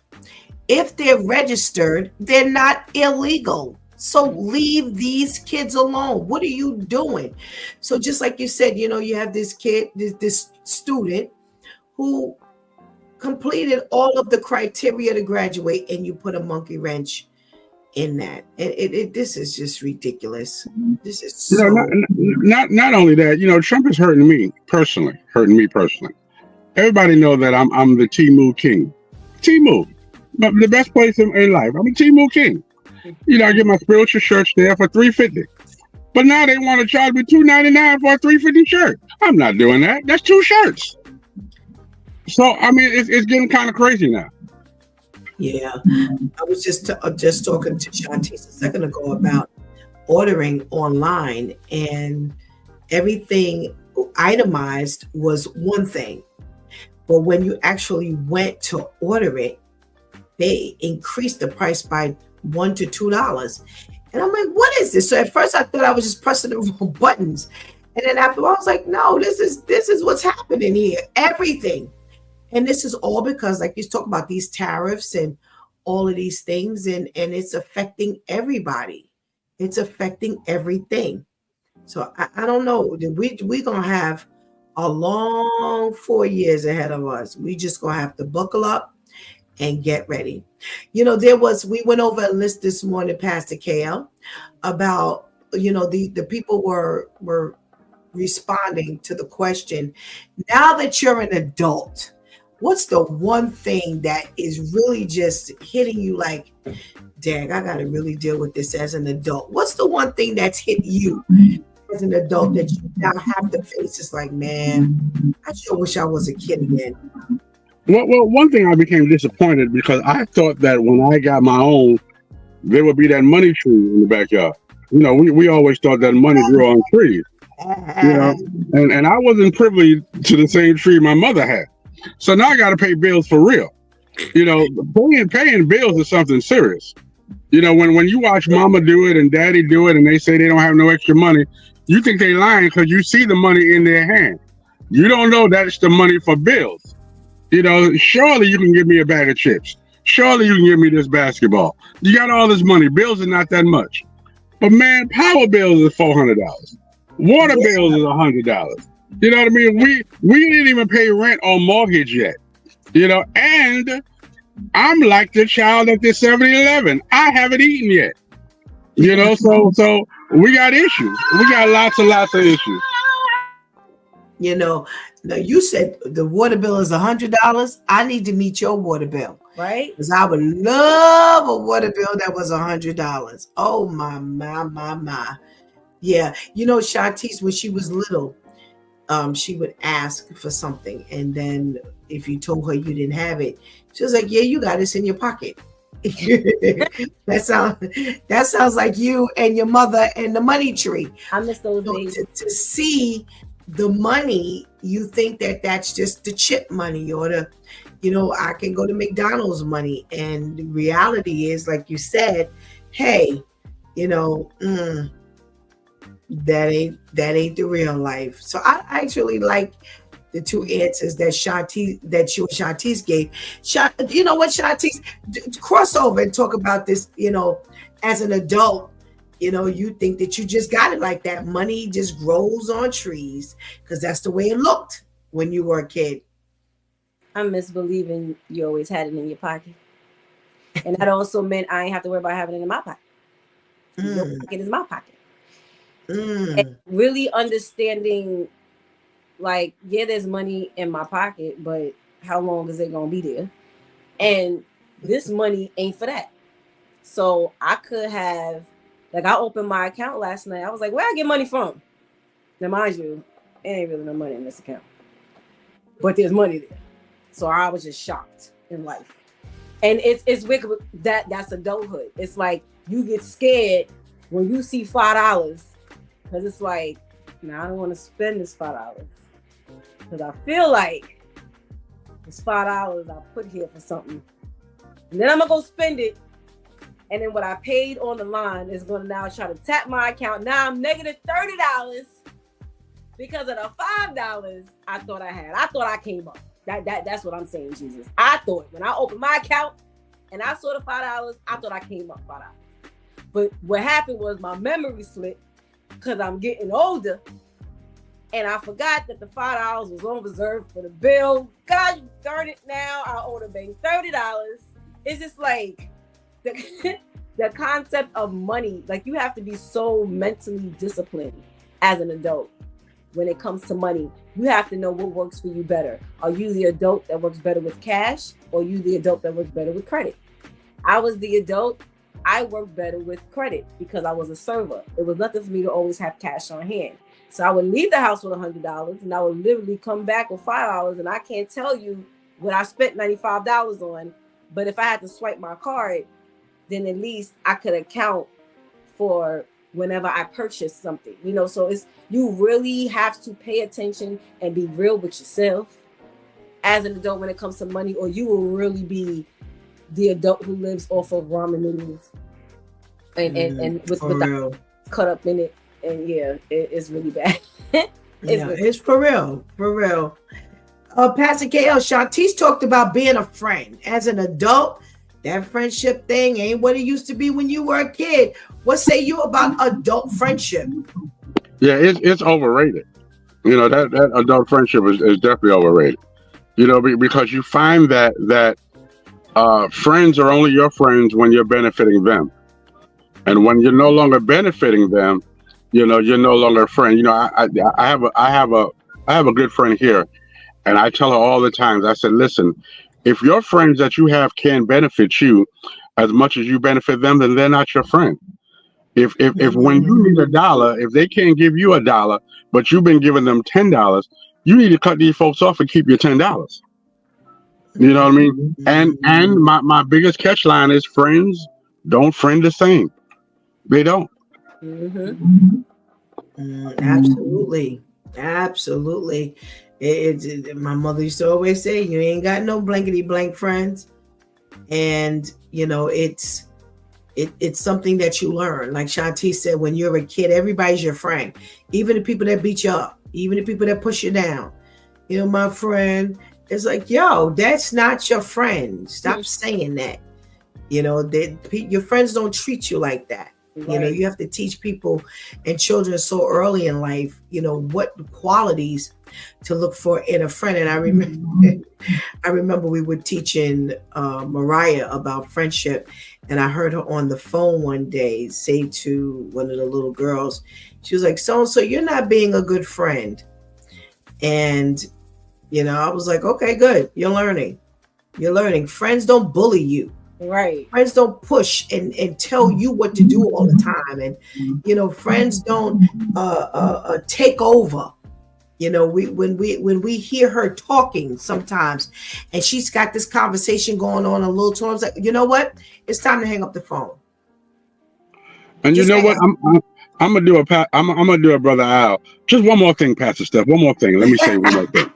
If they're registered, they're not illegal. So leave these kids alone. What are you doing? So just like you said, you know, you have this kid, this student who completed all of the criteria to graduate, and you put a monkey wrench in that. And this is just ridiculous. This is so. Not only that, you know, Trump is hurting me personally. Everybody know that I'm the Temu king. Temu, but the best place in life. I'm a Temu king. You know, I get my spiritual shirts there for $3.50, but now they want to charge me $2.99 for a $3.50 shirt. I'm not doing that. That's 2 shirts. So I mean, it's getting kind of crazy now. Yeah, I was just talking to Shantice a second ago about ordering online, and everything itemized was one thing, but when you actually went to order it, they increased the price by $1 to $2. And I'm like, what is this? So at first I thought I was just pressing the wrong buttons. And then after I was like, no, this is what's happening here. Everything. And this is all because, like you talk about, these tariffs and all of these things, and it's affecting everybody. It's affecting everything. So I don't know. We're gonna have a long 4 years ahead of us. We just gonna have to buckle up and get ready. You know, we went over a list this morning, Pastor KL, about, you know, the people were responding to the question, now that you're an adult, what's the one thing that is really just hitting you like, dang, I gotta really deal with this as an adult? What's the one thing that's hit you as an adult that you now have to face? It's like, man, I sure wish I was a kid again. Well, one thing I became disappointed because I thought that when I got my own, there would be that money tree in the backyard. You know, we always thought that money grew on trees. You know, and I wasn't privy to the same tree my mother had. So now I got to pay bills for real. You know, paying bills is something serious. You know, when you watch mama do it and daddy do it and they say they don't have no extra money, you think they lying because you see the money in their hand. You don't know that's the money for bills. You know, surely you can give me a bag of chips. Surely you can give me this basketball. You got all this money. Bills are not that much. But man, power bills is $400. Water bills is $100. You know what I mean? We didn't even pay rent or mortgage yet. And I'm like the child at the 7-Eleven. I haven't eaten yet. So we got issues. We got lots and lots of issues. Now you said the water bill is $100. I need to meet your water bill. Right? Because I would love a water bill that was $100. Oh my. Yeah. Shantice, when she was little, she would ask for something, and then if you told her you didn't have it, she was like, "Yeah, you got this in your pocket." that sounds like you and your mother and the money tree. I miss those days. To see the money, you think that that's just the chip money or the, I can go to McDonald's money, and the reality is, like you said, hey, that ain't the real life. So I actually like the two answers that you and Shantice gave. You know what, Shantice, cross over and talk about this. As an adult, you think that you just got it like that. Money just grows on trees because that's the way it looked when you were a kid. I miss believing you always had it in your pocket, and that also meant I ain't have to worry about having it in my pocket. Your pocket is my pocket. And really understanding, like, yeah, there's money in my pocket, but how long is it gonna be there? And this money ain't for that. So I could have, like, I opened my account last night. I was like, where I get money from? Now, mind you, there ain't really no money in this account, but there's money there. So I was just shocked in life. And it's wicked. That's adulthood. It's like you get scared when you see $5. Because it's like, now I don't want to spend this $5. Because I feel like it's $5 I put here for something. And then I'm going to go spend it. And then what I paid on the line is going to now try to tap my account. Now I'm negative $30 because of the $5 I thought I had. I thought I came up. That's what I'm saying, Jesus. I thought when I opened my account and I saw the $5, I thought I came up $5. But what happened was my memory slipped. Because I'm getting older, and I forgot that the $5 was on reserve for the bill. God, you darn it! Now I owe the bank $30. It's just like the concept of money. Like, you have to be so mentally disciplined as an adult when it comes to money. You have to know what works for you better. Are you the adult that works better with cash, or you the adult that works better with credit? I was the adult. I worked better with credit because I was a server. It was nothing for me to always have cash on hand. So I would leave the house with $100 and I would literally come back with $5. And I can't tell you what I spent $95 on. But if I had to swipe my card, then at least I could account for whenever I purchased something. So you really have to pay attention and be real with yourself as an adult when it comes to money, or you will really be the adult who lives off of ramen noodles and with the cut up in it. And yeah, it's really bad. It's for real. Pastor KL, Shantice talked about being a friend. As an adult, that friendship thing ain't what it used to be when you were a kid. What say you about adult friendship? Yeah, it's overrated. That adult friendship is definitely overrated. Because you find that friends are only your friends when you're benefiting them, and when you're no longer benefiting them, you're no longer a friend. I have a good friend here, and I tell her all the time. I said, listen, if your friends that you have can benefit you as much as you benefit them, then they're not your friend. If when you need $1, if they can't give you $1, but you've been giving them $10, you need to cut these folks off and keep your $10. You know what I mean? And my biggest catch line is friends don't friend the same. They don't. Absolutely. My mother used to always say, you ain't got no blankety blank friends. And it's something that you learn. Like Shantice said, when you're a kid, everybody's your friend. Even the people that beat you up, even the people that push you down. My friend. It's like, yo, that's not your friend. Stop saying that. Your friends don't treat you like that. You know, you have to teach people and children so early in life, you know, what qualities to look for in a friend. And I remember we were teaching Mariah about friendship, and I heard her on the phone one day say to one of the little girls, she was like, so you're not being a good friend. And, you know, I was like, okay, good. You're learning. Friends don't bully you. Right. Friends don't push and tell you what to do all the time. And, you know, friends don't take over. You know, when we hear her talking sometimes, and she's got this conversation going on a little too, I was like, you know what? It's time to hang up the phone. And Just you know what? I'm gonna do I'm gonna do a brother Al. Just one more thing, Pastor Steph. One more thing. Let me say one more thing.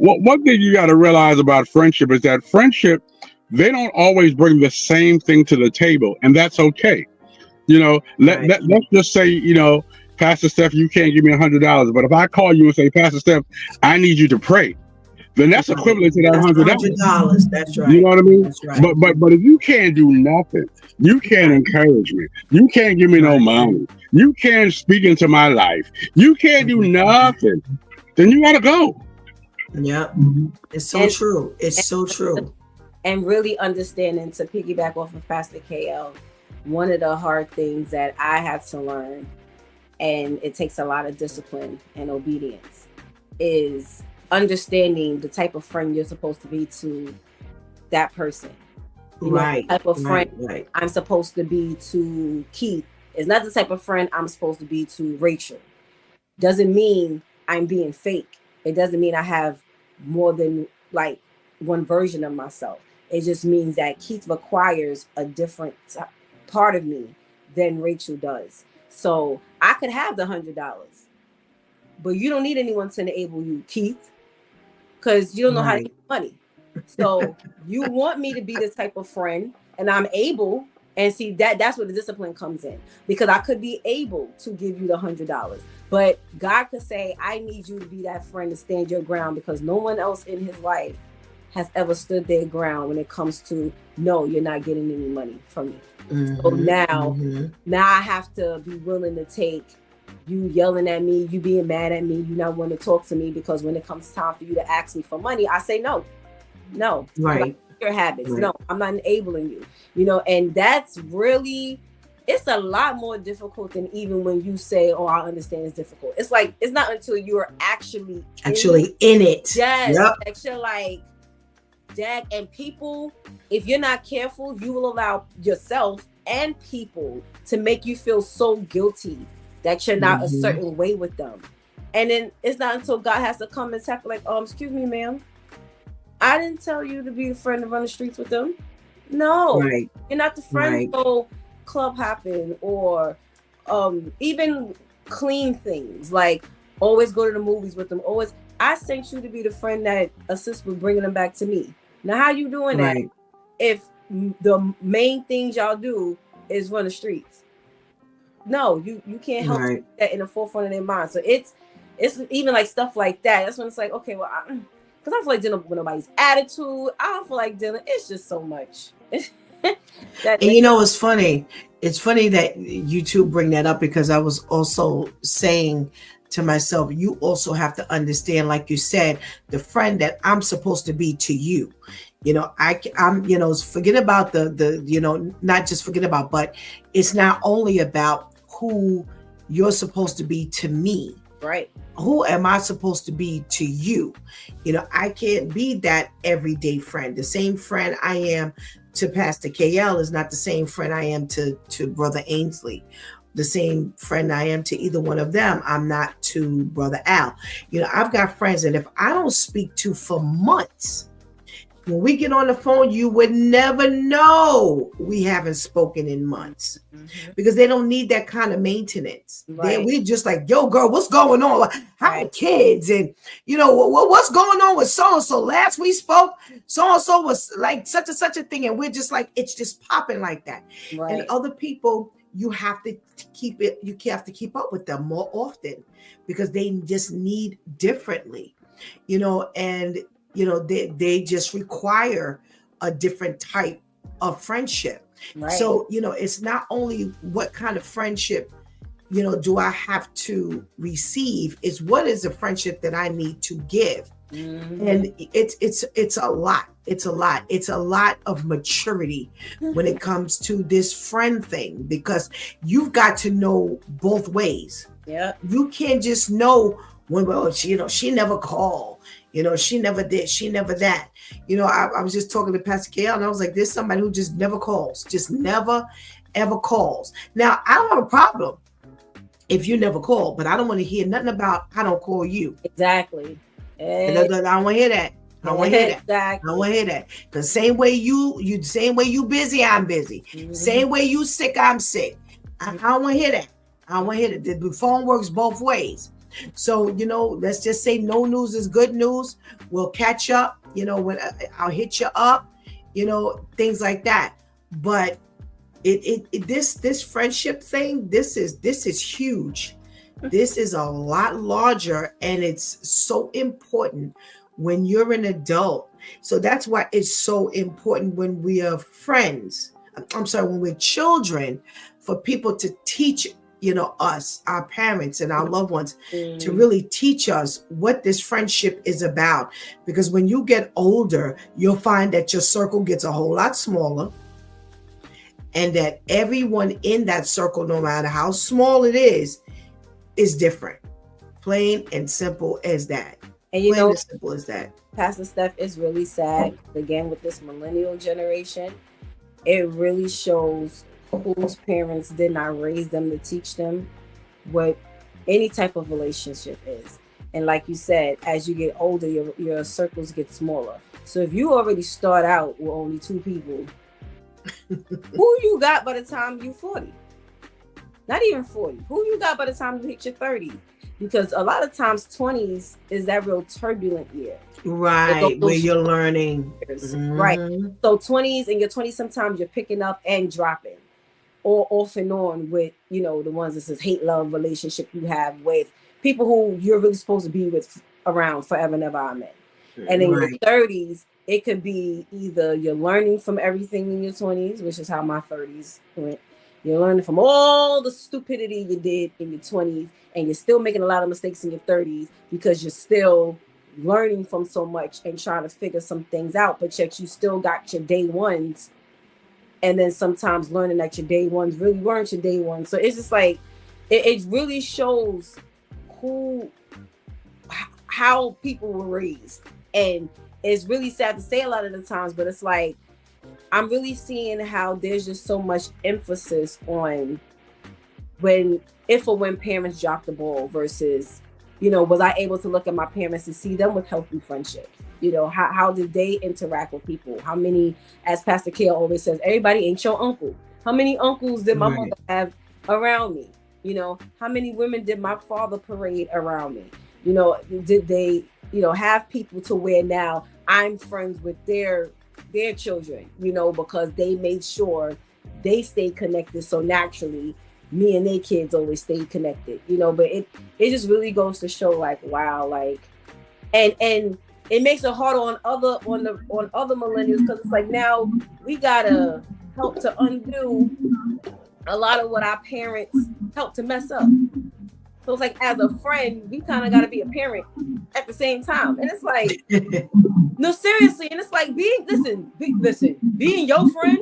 Well, one thing you got to realize about friendship is that friendship, they don't always bring the same thing to the table, and that's okay. You know, let's just say, you know, Pastor Steph, you can't give me $100, but if I call you and say, Pastor Steph, I need you to pray, then that's equivalent to that $100. That's right. You know what I mean? That's right. But if you can't do nothing, you can't encourage me, you can't give me no money, you can't speak into my life, you can't do nothing, then you gotta go. Yeah, it's so true. It's so true. And really understanding, to piggyback off of Pastor KL, one of the hard things that I had to learn, and it takes a lot of discipline and obedience, is understanding the type of friend you're supposed to be to that person. You know, the type of friend I'm supposed to be to Keith is not the type of friend I'm supposed to be to Rachel. Doesn't mean I'm being fake. It doesn't mean I have more than like one version of myself. It just means that Keith requires a different part of me than Rachel does. So I could have the $100, but you don't need anyone to enable you, Keith, because you don't know how to get money. So you want me to be the type of friend, and I'm able, and see that's where the discipline comes in, because I could be able to give you the $100, but God could say, I need you to be that friend to stand your ground, because no one else in his life has ever stood their ground when it comes to, no, you're not getting any money from me. So now I have to be willing to take you yelling at me, you being mad at me, you not want to talk to me, because when it comes time for you to ask me for money, I say no. Your habits. No, I'm not enabling you. You know, and that's really, it's a lot more difficult than even when you say, oh, I understand it's difficult. It's like, it's not until you're actually in it. Yes. Like, you're like, Dad, and people, if you're not careful, you will allow yourself and people to make you feel so guilty that you're not a certain way with them. And then it's not until God has to come and tap, like, excuse me, ma'am, I didn't tell you to be a friend to run the streets with them. No, you're not the friend. So club hopping, or even clean things, like always go to the movies with them. Always, I sent you to be the friend that assists with bringing them back to me. Now, how you doing that if the main things y'all do is run the streets? No, you can't help that in the forefront of their mind. So it's even like stuff like that. That's when it's like, okay, well, because I don't feel like dealing with nobody's attitude. I don't feel like dealing. It's just so much. And you know, it's funny. It's funny that you two bring that up, because I was also saying to myself, you also have to understand, like you said, the friend that I'm supposed to be to you. You know, I'm, you know, forget about the, you know, not just forget about, but it's not only about who you're supposed to be to me. Right. Who am I supposed to be to you? You know, I can't be that everyday friend. The same friend I am to Pastor KL is not the same friend I am to Brother Ainsley. The same friend I am to either one of them, I'm not to Brother Al. You know, I've got friends that if I don't speak to for months, when we get on the phone, you would never know we haven't spoken in months, because they don't need that kind of maintenance. We just like, yo, girl, what's going on? How are kids? And, you know, what's going on with so-and-so? Last we spoke, so-and-so was like such and such a thing. And we're just like, it's just popping like that. And other people, you have to keep it. You have to keep up with them more often, because they just need differently, you know, and, you know, they just require a different type of friendship. Right. So, it's not only what kind of friendship, do I have to receive, is what is the friendship that I need to give. And it's a lot. It's a lot. It's a lot of maturity when it comes to this friend thing, because you've got to know both ways. Yeah. You can't just know when, well, she never called, she never did, she never that. I was just talking to Pastor Kale, and I was like, there's somebody who just never calls, just never, ever calls. Now, I don't have a problem if you never call, but I don't want to hear nothing about I don't call you. Exactly. I don't want to hear that. I don't want to hear that. Exactly. I don't want to hear that. Because same way you busy, I'm busy. Same way you sick, I'm sick. I don't want to hear that. I don't want to hear that. The phone works both ways. So, let's just say no news is good news. We'll catch up, when I'll hit you up, things like that. But this friendship thing, this is huge. This is a lot larger, and it's so important when you're an adult. So that's why it's so important when we are friends. When we're children, for people to teach, us, our parents and our loved ones, to really teach us what this friendship is about. Because when you get older, you'll find that your circle gets a whole lot smaller, and that everyone in that circle, no matter how small it is different. Plain and simple as that. And plain and simple as that. Pastor Steph, is really sad. Again, with this millennial generation, it really shows whose parents did not raise them to teach them what any type of relationship is. And like you said, as you get older, your circles get smaller. So if you already start out with only 2 people, who you got by the time you're 40? Not even 40. Who you got by the time you hit your 30s? Because a lot of times 20s is that real turbulent year. Right, where you're learning. Right. So 20s, and your 20s, sometimes you're picking up and dropping. Or off and on with, the ones that says hate-love relationship you have with people who you're really supposed to be with around forever and ever, amen. And in your 30s, it could be either you're learning from everything in your 20s, which is how my 30s went. You're learning from all the stupidity you did in your 20s, and you're still making a lot of mistakes in your 30s because you're still learning from so much and trying to figure some things out, but yet you still got your day ones. And then sometimes learning that your day ones really weren't your day ones. So it's just like, it really shows how people were raised. And it's really sad to say a lot of the times, but it's like, I'm really seeing how there's just so much emphasis on when parents drop the ball versus, was I able to look at my parents and see them with healthy friendships? How did they interact with people? How many, as Pastor Kale always says, everybody ain't your uncle. How many uncles did my mother have around me? How many women did my father parade around me? Did they, have people to where now I'm friends with their children, because they made sure they stayed connected. So naturally, me and their kids always stayed connected, but it just really goes to show, like, wow, like, and it makes it hard on other millennials, because it's like, now we gotta help to undo a lot of what our parents helped to mess up. So it's like, as a friend, we kind of got to be a parent at the same time. And it's like, no, seriously. And it's like, being your friend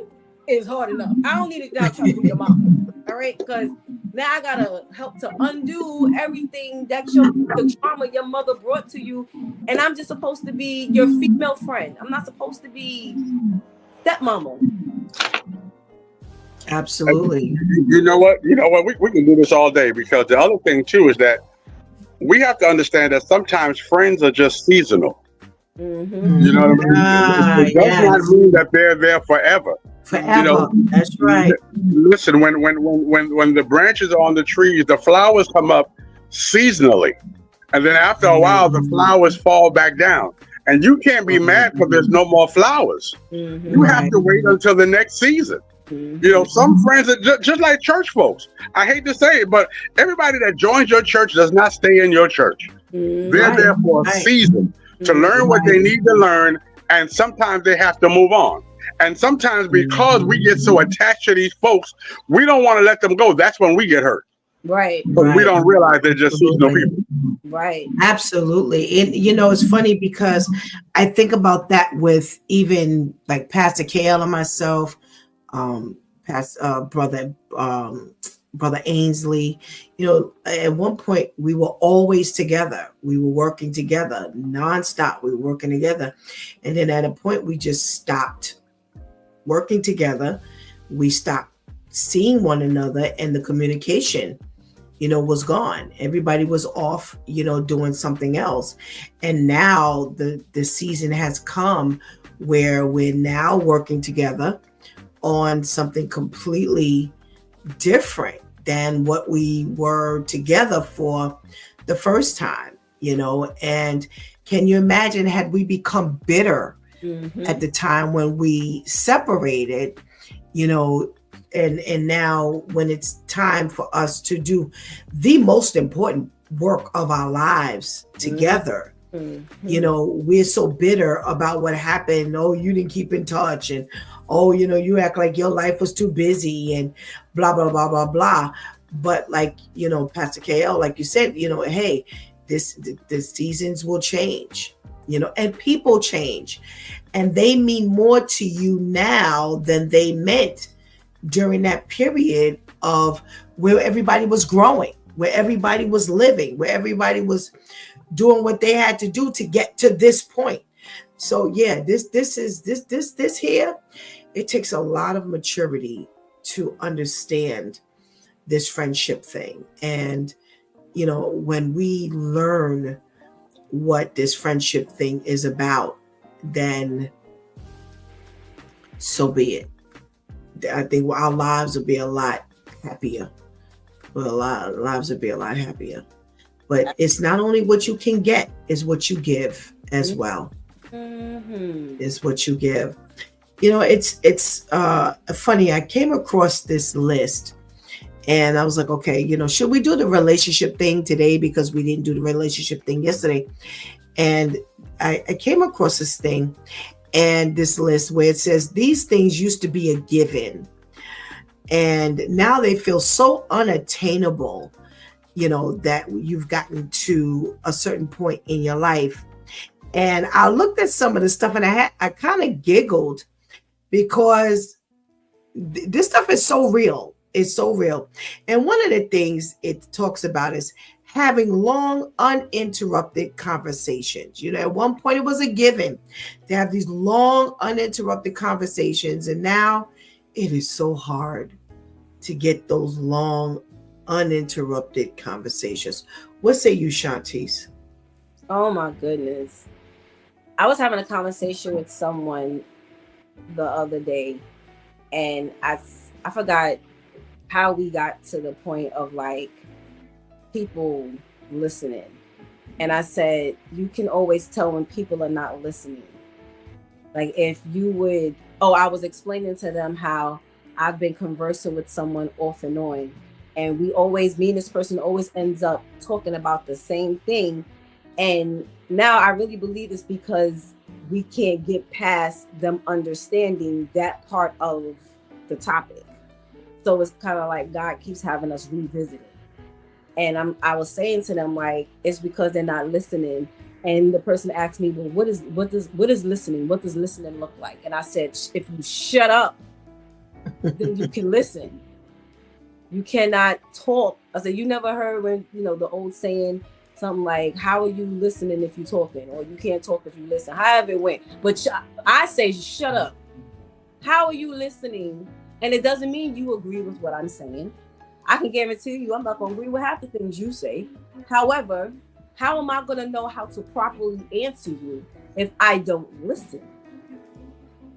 is hard enough. I don't need to now try to be your mom. All right. Because now I got to help to undo everything that the trauma your mother brought to you. And I'm just supposed to be your female friend. I'm not supposed to be stepmama. Absolutely. You know what? We can do this all day, because the other thing too is that we have to understand that sometimes friends are just seasonal. Mm-hmm. You know what I mean? It does not mean that they're there forever. Forever. That's right. Listen, when the branches are on the trees, the flowers come up seasonally, and then after a while, the flowers fall back down. And you can't be mad because there's no more flowers. Mm-hmm. You have to wait until the next season. Mm-hmm. Some friends are just like church folks. I hate to say it, but everybody that joins your church does not stay in your church. Mm-hmm. They're there for a season to learn what they need to learn, and sometimes they have to move on. And sometimes because we get so attached to these folks, we don't want to let them go. That's when we get hurt. Right. Because we don't realize they're just seasonal people. Right. Absolutely. And it's funny because I think about that with even like Pastor Kale and myself, brother Ainsley. At one point we were always together. We were working together nonstop. We were working together. And then at a point we just stopped working together. We stopped seeing one another, and the communication was gone. Everybody was off, doing something else. And now the season has come where we're now working together on something completely different than what we were together for the first time, and can you imagine had we become bitter at the time when we separated, and now when it's time for us to do the most important work of our lives together, we're so bitter about what happened. Oh, you didn't keep in touch, and oh, you act like your life was too busy, and blah blah blah blah blah. But like Pastor KL, like you said, hey, the seasons will change, and people change, and they mean more to you now than they meant during that period of where everybody was growing, where everybody was living, where everybody was doing what they had to do to get to this point. So yeah, this here, it takes a lot of maturity to understand this friendship thing. And when we learn what this friendship thing is about, then so be it. I think our lives will be a lot happier. Lives will be a lot happier. But it's not only what you can get, it's what you give as well. It's what you give. It's funny. I came across this list and I was like, okay, should we do the relationship thing today? Because we didn't do the relationship thing yesterday. And I came across this thing and this list where it says these things used to be a given, and now they feel so unattainable, that you've gotten to a certain point in your life. And I looked at some of the stuff and I kind of giggled because this stuff is so real. It's so real. And one of the things it talks about is having long, uninterrupted conversations. At one point it was a given to have these long, uninterrupted conversations. And now it is so hard to get those long, uninterrupted conversations. What say you, Shantice? Oh my goodness. I was having a conversation with someone the other day, and I forgot how we got to the point of like people listening. And I said, you can always tell when people are not listening. Like if you would, I was explaining to them how I've been conversing with someone off and on, and me and this person always ends up talking about the same thing. And now I really believe it's because we can't get past them understanding that part of the topic. So it's kind of like God keeps having us revisit it. And I was saying to them, like, it's because they're not listening. And the person asked me, well, what is listening? What does listening look like? And I said, if you shut up, then you can listen. You cannot talk. I said, you never heard when, the old saying, something like, how are you listening if you're talking? Or you can't talk if you listen. However it went. But I say, shut up. How are you listening? And it doesn't mean you agree with what I'm saying. I can guarantee you I'm not going to agree with half the things you say. However, how am I going to know how to properly answer you if I don't listen?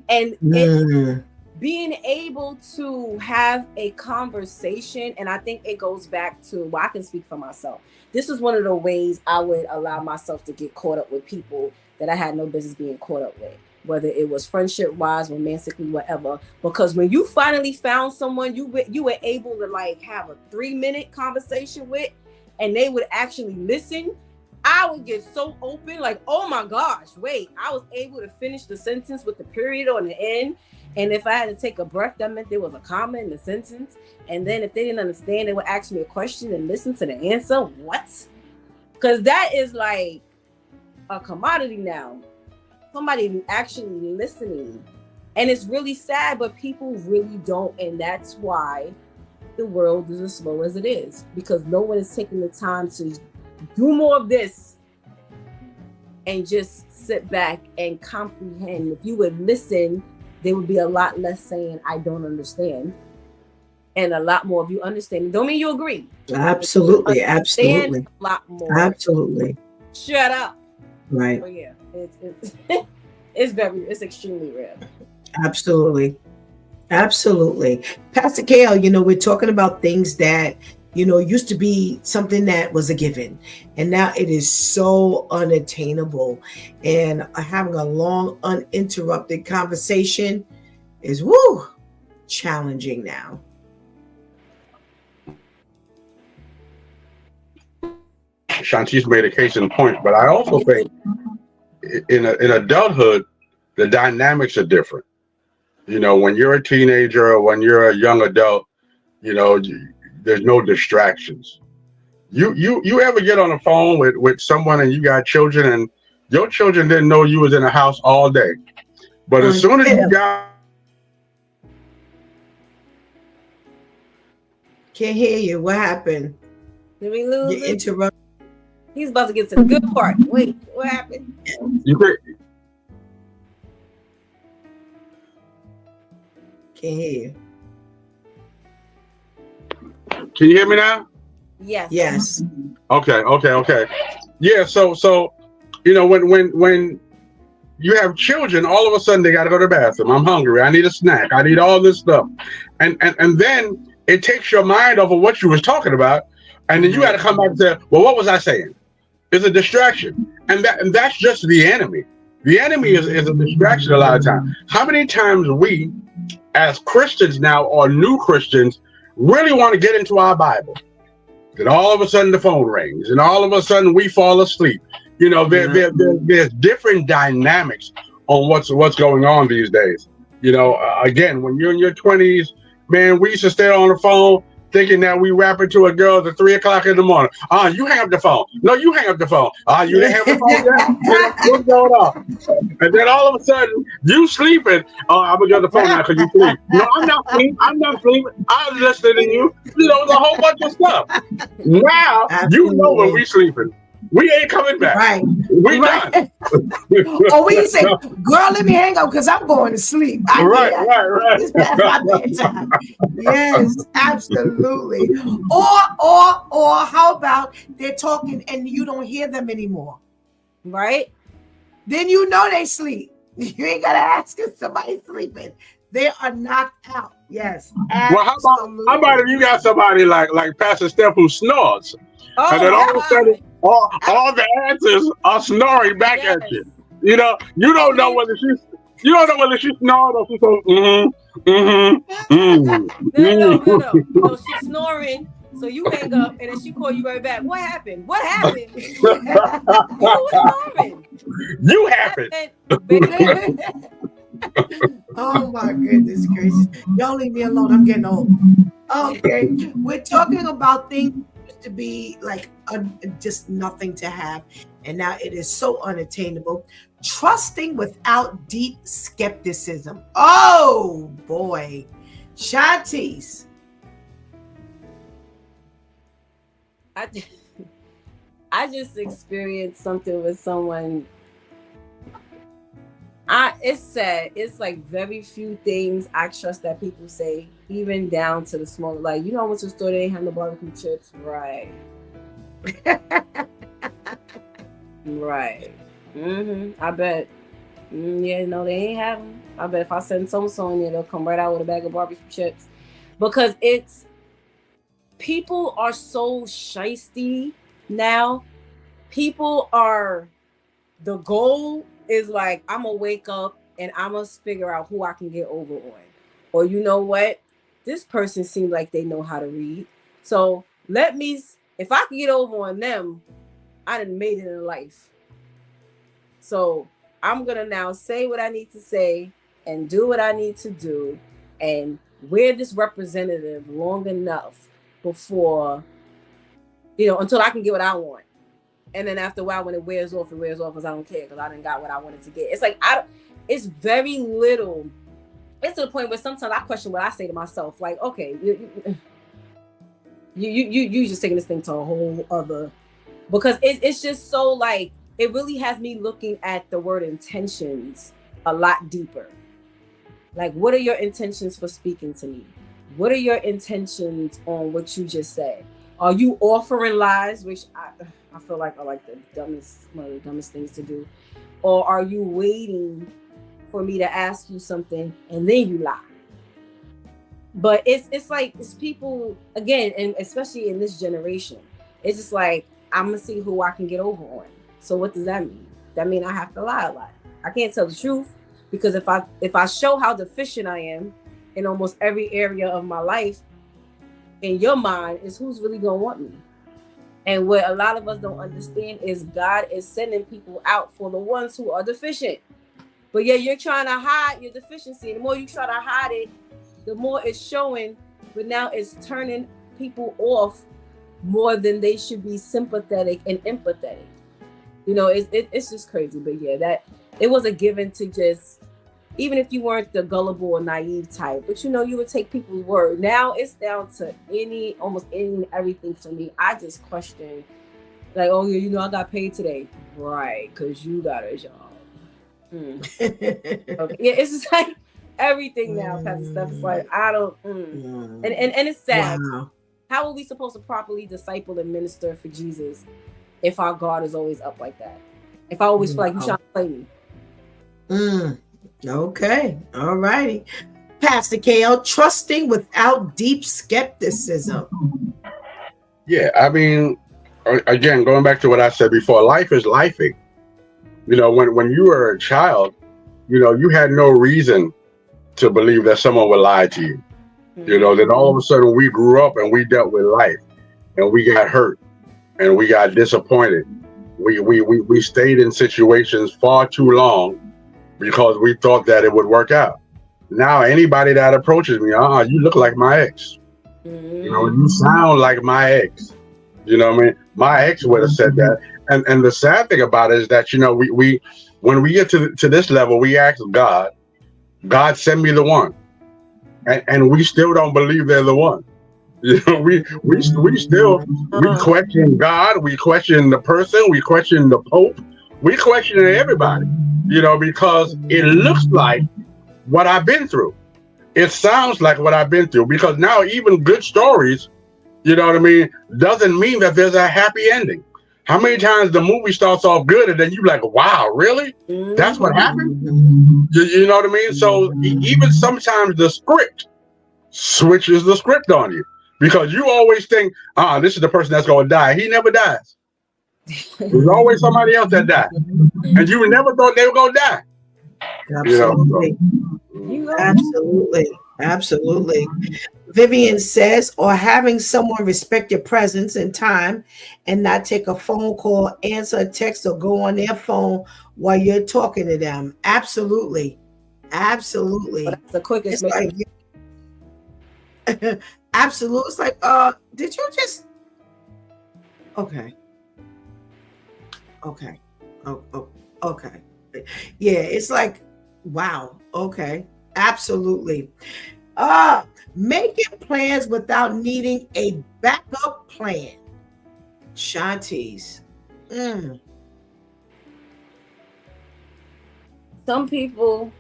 And it's being able to have a conversation, and I think it goes back to, well, I can speak for myself. This is one of the ways I would allow myself to get caught up with people that I had no business being caught up with, whether it was friendship-wise, romantically, whatever. Because when you finally found someone you were able to like have a 3-minute conversation with, and they would actually listen, I would get so open, like, oh my gosh, wait, I was able to finish the sentence with the period on the end. And if I had to take a breath, that meant there was a comma in the sentence. And then if they didn't understand, they would ask me a question and listen to the answer. What? Because that is like a commodity now. Somebody actually listening. And it's really sad, but people really don't. And that's why the world is as slow as it is. Because no one is taking the time to do more of this and just sit back and comprehend. If you would listen, there would be a lot less saying I don't understand, and a lot more of you understanding. Don't mean you agree. Absolutely, absolutely, a lot more. Absolutely. Shut up. Right. But yeah, it's it's extremely rare. Absolutely. Absolutely. Pastor Kale, we're talking about things that used to be something that was a given, and now it is so unattainable. And having a long, uninterrupted conversation is challenging now. Shantice made a case in point, but I also think in adulthood, the dynamics are different. When you're a teenager or when you're a young adult, there's no distractions. You ever get on the phone with someone and you got children and your children didn't know you was in the house all day, but as soon as you got can't hear you. What happened? Did we lose you it? Interrupt. He's about to get to the good part. Wait, what happened? Can't hear you. Can you hear me now? Yes. Yes. Okay. Yeah. So when you have children, all of a sudden they got to go to the bathroom. I'm hungry. I need a snack. I need all this stuff, and then it takes your mind off of what you was talking about, and then you got to come back and say, well, what was I saying? It's a distraction, and that's just the enemy. The enemy is a distraction a lot of times. How many times we, as Christians now or new Christians, really want to get into our Bible? Then all of a sudden the phone rings, and all of a sudden we fall asleep. There's different dynamics on what's going on these days. Again, when you're in your 20s, man, we used to stay on the phone thinking that we rapping to a girl at 3 o'clock in the morning. You hang up the phone. No, you hang up the phone. You didn't hang up the phone yet? What's going on? And then all of a sudden, you sleeping. I'm going to get the phone now because you sleep. No, I'm not sleeping. I'm listening to you. The whole bunch of stuff. Now, you know when we sleeping. We ain't coming back. Right. We done. Or we say, girl, let me hang up because I'm going to sleep. Right. It's past my bedtime. Yes, absolutely. Or how about they're talking and you don't hear them anymore? Right. Then you know they sleep. You ain't got to ask if somebody's sleeping. They are knocked out. Yes. Absolutely. Well, how about if you got somebody like Pastor Steph who snores? And then all of a sudden, all the answers are snoring back at you. You don't know whether she's snoring or she's going, No, she's snoring. So you hang up and then she call you right back. What happened? You was snoring. You happened. Oh my goodness gracious. Y'all leave me alone. I'm getting old. Okay. We're talking about things to be like just nothing to have, and now it is so unattainable. Trusting without deep skepticism. Oh boy. Shantice. I just experienced something with someone. It's sad. It's like very few things I trust that people say, even down to the small. Like, I went to the store, they ain't have no barbecue chips. Right. Right. I bet. Yeah, no, they ain't have them. I bet if I send so-and-so in there, they'll come right out with a bag of barbecue chips. Because people are so shisty now. The goal is like, I'm going to wake up and I must figure out who I can get over on. Or you know what? This person seems like they know how to read. So if I can get over on them, I done made it in life. So I'm gonna now say what I need to say and do what I need to do and wear this representative long enough before, until I can get what I want. And then after a while, when it wears off because I don't care because I didn't got what I wanted to get. It's like it's very little. It's to the point where sometimes I question what I say to myself. Like, okay, you just taking this thing to a whole other, because it's just so like it really has me looking at the word intentions a lot deeper. Like, what are your intentions for speaking to me? What are your intentions on what you just said? Are you offering lies, which I feel like are like one of the dumbest things to do? Or are you waiting for me to ask you something and then you lie? But it's like, it's people, again, and especially in this generation, it's just like, I'm gonna see who I can get over on. So what does that mean? That means I have to lie a lot. I can't tell the truth, because if I show how deficient I am in almost every area of my life, in your mind is who's really gonna want me. And what a lot of us don't understand is God is sending people out for the ones who are deficient. But yeah, you're trying to hide your deficiency. The more you try to hide it, the more it's showing. But now it's turning people off more than they should be sympathetic and empathetic. It's just crazy. But yeah, that it was a given to just, even if you weren't the gullible or naive type, but you would take people's word. Now it's down to almost any and everything for me. I just question, like, oh yeah, I got paid today, right? Because you got a job. Okay. Yeah, it's just like everything now, Pastor Steph. It's like I don't, and it's sad. Wow. How are we supposed to properly disciple and minister for Jesus if our God is always up like that? If I always feel like you trying to play me. Okay. All righty. Pastor KL, trusting without deep skepticism. Yeah, I mean, again, going back to what I said before, life is lifing. When you were a child, you had no reason to believe that someone would lie to you. Then all of a sudden we grew up and we dealt with life and we got hurt and we got disappointed. We stayed in situations far too long because we thought that it would work out. Now anybody that approaches me, you look like my ex. You sound like my ex. What I mean? My ex would have said that. And the sad thing about it is that, we when we get to this level, we ask God, send me the one. And we still don't believe they're the one. We still question God, we question the person, we question the Pope, we question everybody, because it looks like what I've been through. It sounds like what I've been through, because now even good stories, doesn't mean that there's a happy ending. How many times the movie starts off good and then you're like, wow, really? That's what happened? You know what I mean? So even sometimes the script switches the script on you, because you always think, this is the person that's going to die. He never dies. There's always somebody else that dies. And you never thought they were going to die. Absolutely. Absolutely. Vivian says, or having someone respect your presence and time and not take a phone call, answer a text, or go on their phone while you're talking to them. Absolutely. That's the quickest. Absolutely. It's like, did you just? Okay. Okay. Yeah, it's like, wow. Okay. Absolutely. Making plans without needing a backup plan. Shanties. Some people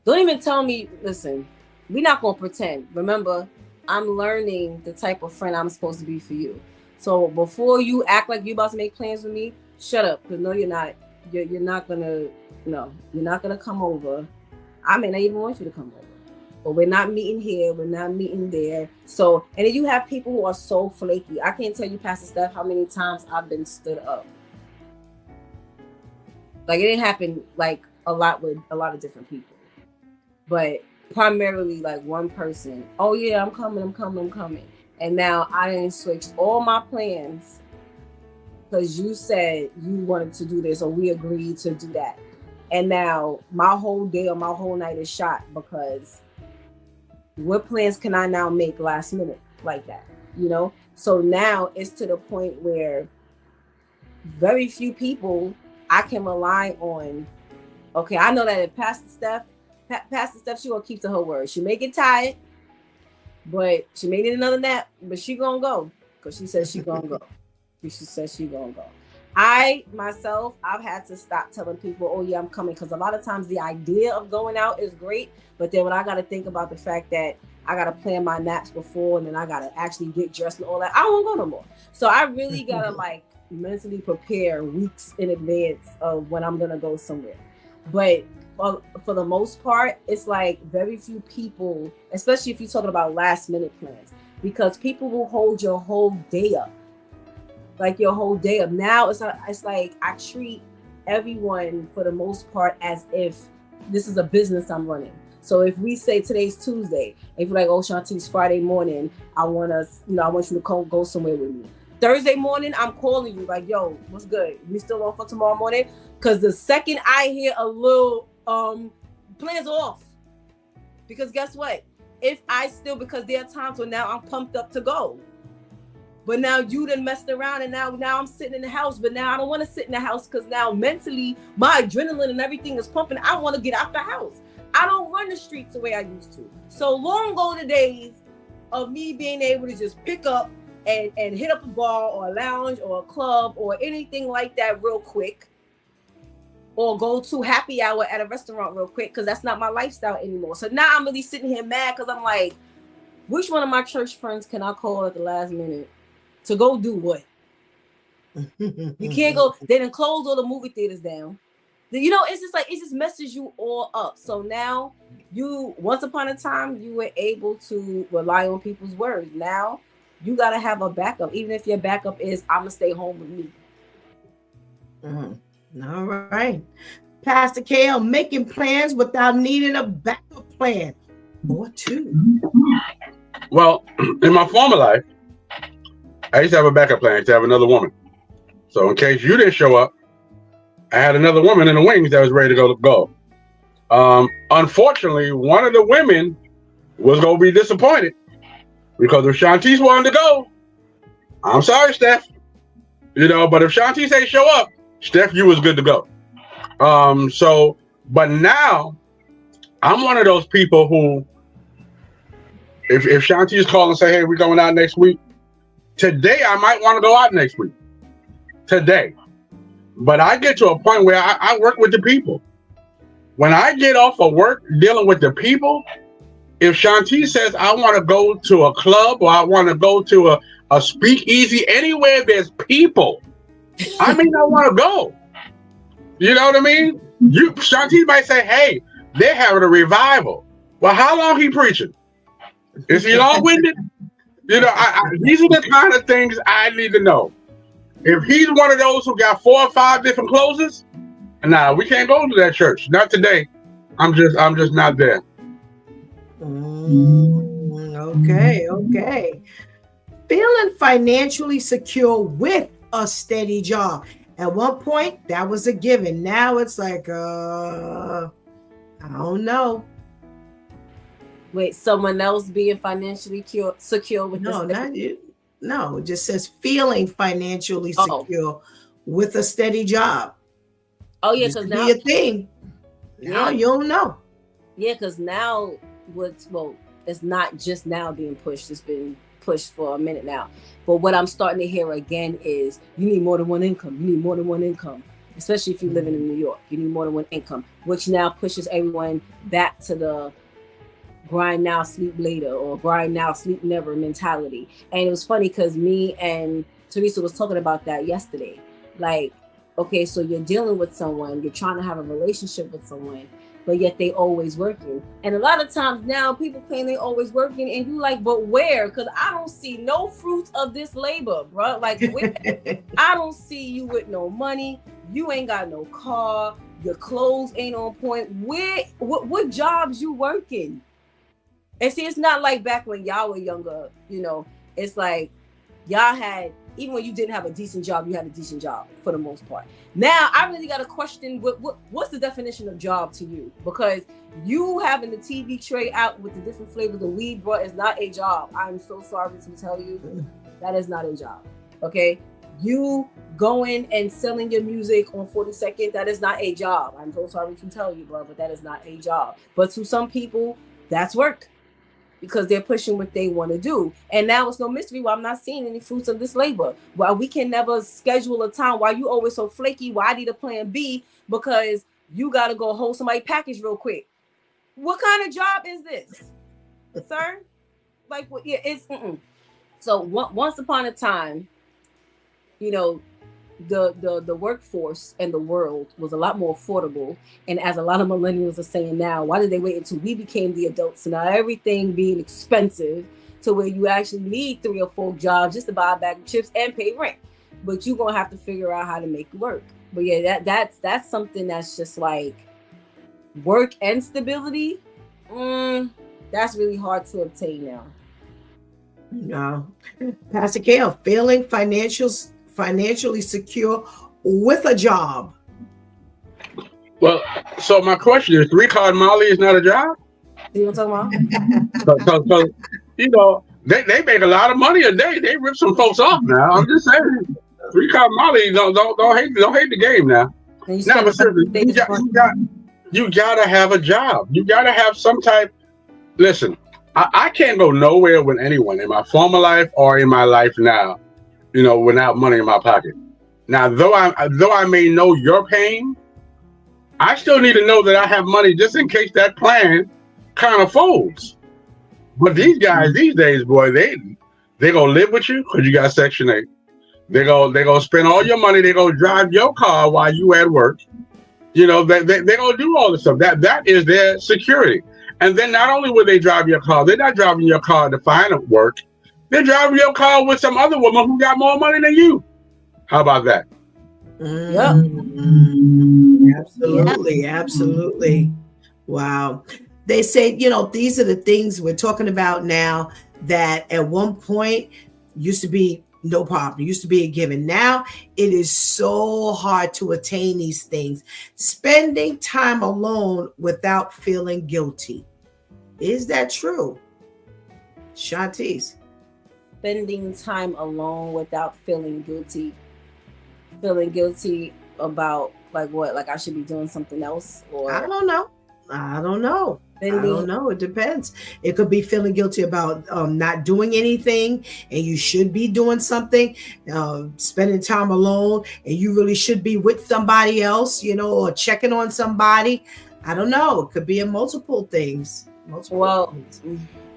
don't even tell me, listen, we're not going to pretend. Remember, I'm learning the type of friend I'm supposed to be for you. So before you act like you're about to make plans with me, shut up. Because no, you're not. You're not going to come over. I may not even want you to come over. But we're not meeting here. We're not meeting there. So, and then you have people who are so flaky. I can't tell you, Pastor Steph, how many times I've been stood up. Like, it didn't happen like a lot with a lot of different people. But primarily like one person. Oh yeah, I'm coming. And now I didn't switch all my plans because you said you wanted to do this, or we agreed to do that. And now my whole day or my whole night is shot because what plans can I now make last minute like that? You know? So now it's to the point where very few people I can rely on. Okay, I know that if Pastor Steph, she gonna keep to her word. She may get tired, but she may need another nap, but she gonna go because she says she gonna go. She says she gonna go. I myself, I've had to stop telling people, oh yeah, I'm coming, because a lot of times the idea of going out is great, but then when I got to think about the fact that I got to plan my naps before, and then I got to actually get dressed and all that, I won't go no more. So I really got to like mentally prepare weeks in advance of when I'm gonna go somewhere. But for the most part, it's like very few people, especially if you're talking about last minute plans, because people will hold your whole day up. Like your whole day up. Now it's like I treat everyone for the most part as if this is a business I'm running. So if we say today's Tuesday, if you're like, oh, Shanti's Friday morning, I want you to go somewhere with me. Thursday morning, I'm calling you like, yo, what's good? We still on for tomorrow morning? Because the second I hear a little plans off. Because guess what? Because there are times when now I'm pumped up to go. But now you done messed around, and now I'm sitting in the house. But now I don't want to sit in the house because now mentally my adrenaline and everything is pumping. I want to get out the house. I don't run the streets the way I used to. So long go the days of me being able to just pick up and hit up a bar or a lounge or a club or anything like that real quick, or go to happy hour at a restaurant real quick, because that's not my lifestyle anymore. So now I'm really sitting here mad because I'm like, which one of my church friends can I call at the last minute to go do what? You can't go. They done closed all the movie theaters down. You know, it's just like, it just messes you all up. So now once upon a time, you were able to rely on people's words. Now you got to have a backup, even if your backup is, I'm going to stay home with me. All right. Pastor Kale, making plans without needing a backup plan. More too. Well, in my former life, I used to have a backup plan to have another woman. So in case you didn't show up, I had another woman in the wings that was ready to go. Unfortunately, one of the women was going to be disappointed, because if Shantice wanted to go, I'm sorry, Steph. You know, but if Shantice ain't show up, Steph, you was good to go. But now I'm one of those people who, if Shantice call and say, hey, we're going out next week, today I might want to go out next week. Today. But I get to a point where I work with the people. When I get off of work dealing with the people, if Shantice says I want to go to a club, or I want to go to a speakeasy, anywhere there's people, I may not want to go. You know what I mean? Shantice might say, hey, they're having a revival. Well, how long he preaching? Is he long-winded? You know, these are the kind of things I need to know. If he's one of those who got 4 or 5 different closes, nah, we can't go to that church. Not today. I'm just not there. Okay. Feeling financially secure with a steady job. At one point, that was a given. Now it's like, I don't know. Wait, someone else being financially secure with no, not you. No, it just says feeling financially secure with a steady job. Oh yeah, because now be a thing. Now you don't know. Yeah, because now it's not just now being pushed. It's been pushed for a minute now. But what I'm starting to hear again is you need more than one income. You need more than one income, especially if you're living in New York. You need more than one income, which now pushes everyone back to the grind now, sleep later, or grind now, sleep never mentality. And it was funny because me and Teresa was talking about that yesterday. Like, okay, so you're dealing with someone, you're trying to have a relationship with someone, but yet they always working. And a lot of times now people claim they always working, and you like, but where? Because I don't see no fruits of this labor, bro. Like, where? I don't see you with no money. You ain't got no car. Your clothes ain't on point. What jobs you working? And see, it's not like back when y'all were younger, you know, it's like y'all had even when you didn't have a decent job, you had a decent job for the most part. Now I really got to question what's the definition of job to you, because you having the TV tray out with the different flavors of weed, bro, is not a job. I'm so sorry to tell you, that is not a job. Okay, you going and selling your music on 42nd, that is not a job. I'm so sorry to tell you, bro, but that is not a job. But to some people, that's work, because they're pushing what they want to do. And now it's no mystery why I'm not seeing any fruits of this labor. Why we can never schedule a time. Why you always so flaky? Why I need a plan B? Because you got to go hold somebody package real quick. What kind of job is this, sir? Like, what? Yeah, it's. So once upon a time, you know, the workforce and the world was a lot more affordable. And as a lot of millennials are saying now, why did they wait until we became the adults? And now everything being expensive to where you actually need 3 or 4 jobs just to buy a bag of chips and pay rent. But you're gonna have to figure out how to make it work. But yeah, that's something that's just like work and stability. That's really hard to obtain now. No. Pastor Gail, feeling financially secure with a job. Well, so my question is, 3-card Molly is not a job? You know what I'm talking about? So, you know, they make a lot of money a day. They rip some folks off now. I'm just saying, 3-card Molly, don't hate the game now. Now, but seriously, you gotta have a job. You gotta have some type. Listen, I can't go nowhere with anyone in my former life or in my life now, you know, without money in my pocket. Now, though I may know your pain, I still need to know that I have money just in case that plan kind of folds. But these guys these days, boy, they gonna live with you because you got Section 8. They gonna spend all your money. They gonna drive your car while you at work. You know, they gonna do all this stuff. That is their security. And then not only will they drive your car, they're not driving your car to find work. They're driving your car with some other woman who got more money than you. How about that? Absolutely. Wow. They say, you know, these are the things we're talking about now that at one point used to be no problem, used to be a given. Now it is so hard to attain these things. Spending time alone without feeling guilty. Is that true? Shantice. Spending time alone without feeling guilty. Feeling guilty about like what? Like I should be doing something else? Or I don't know. It depends. It could be feeling guilty about not doing anything, and you should be doing something. Spending time alone, and you really should be with somebody else, you know, or checking on somebody. I don't know. It could be in multiple things. Well,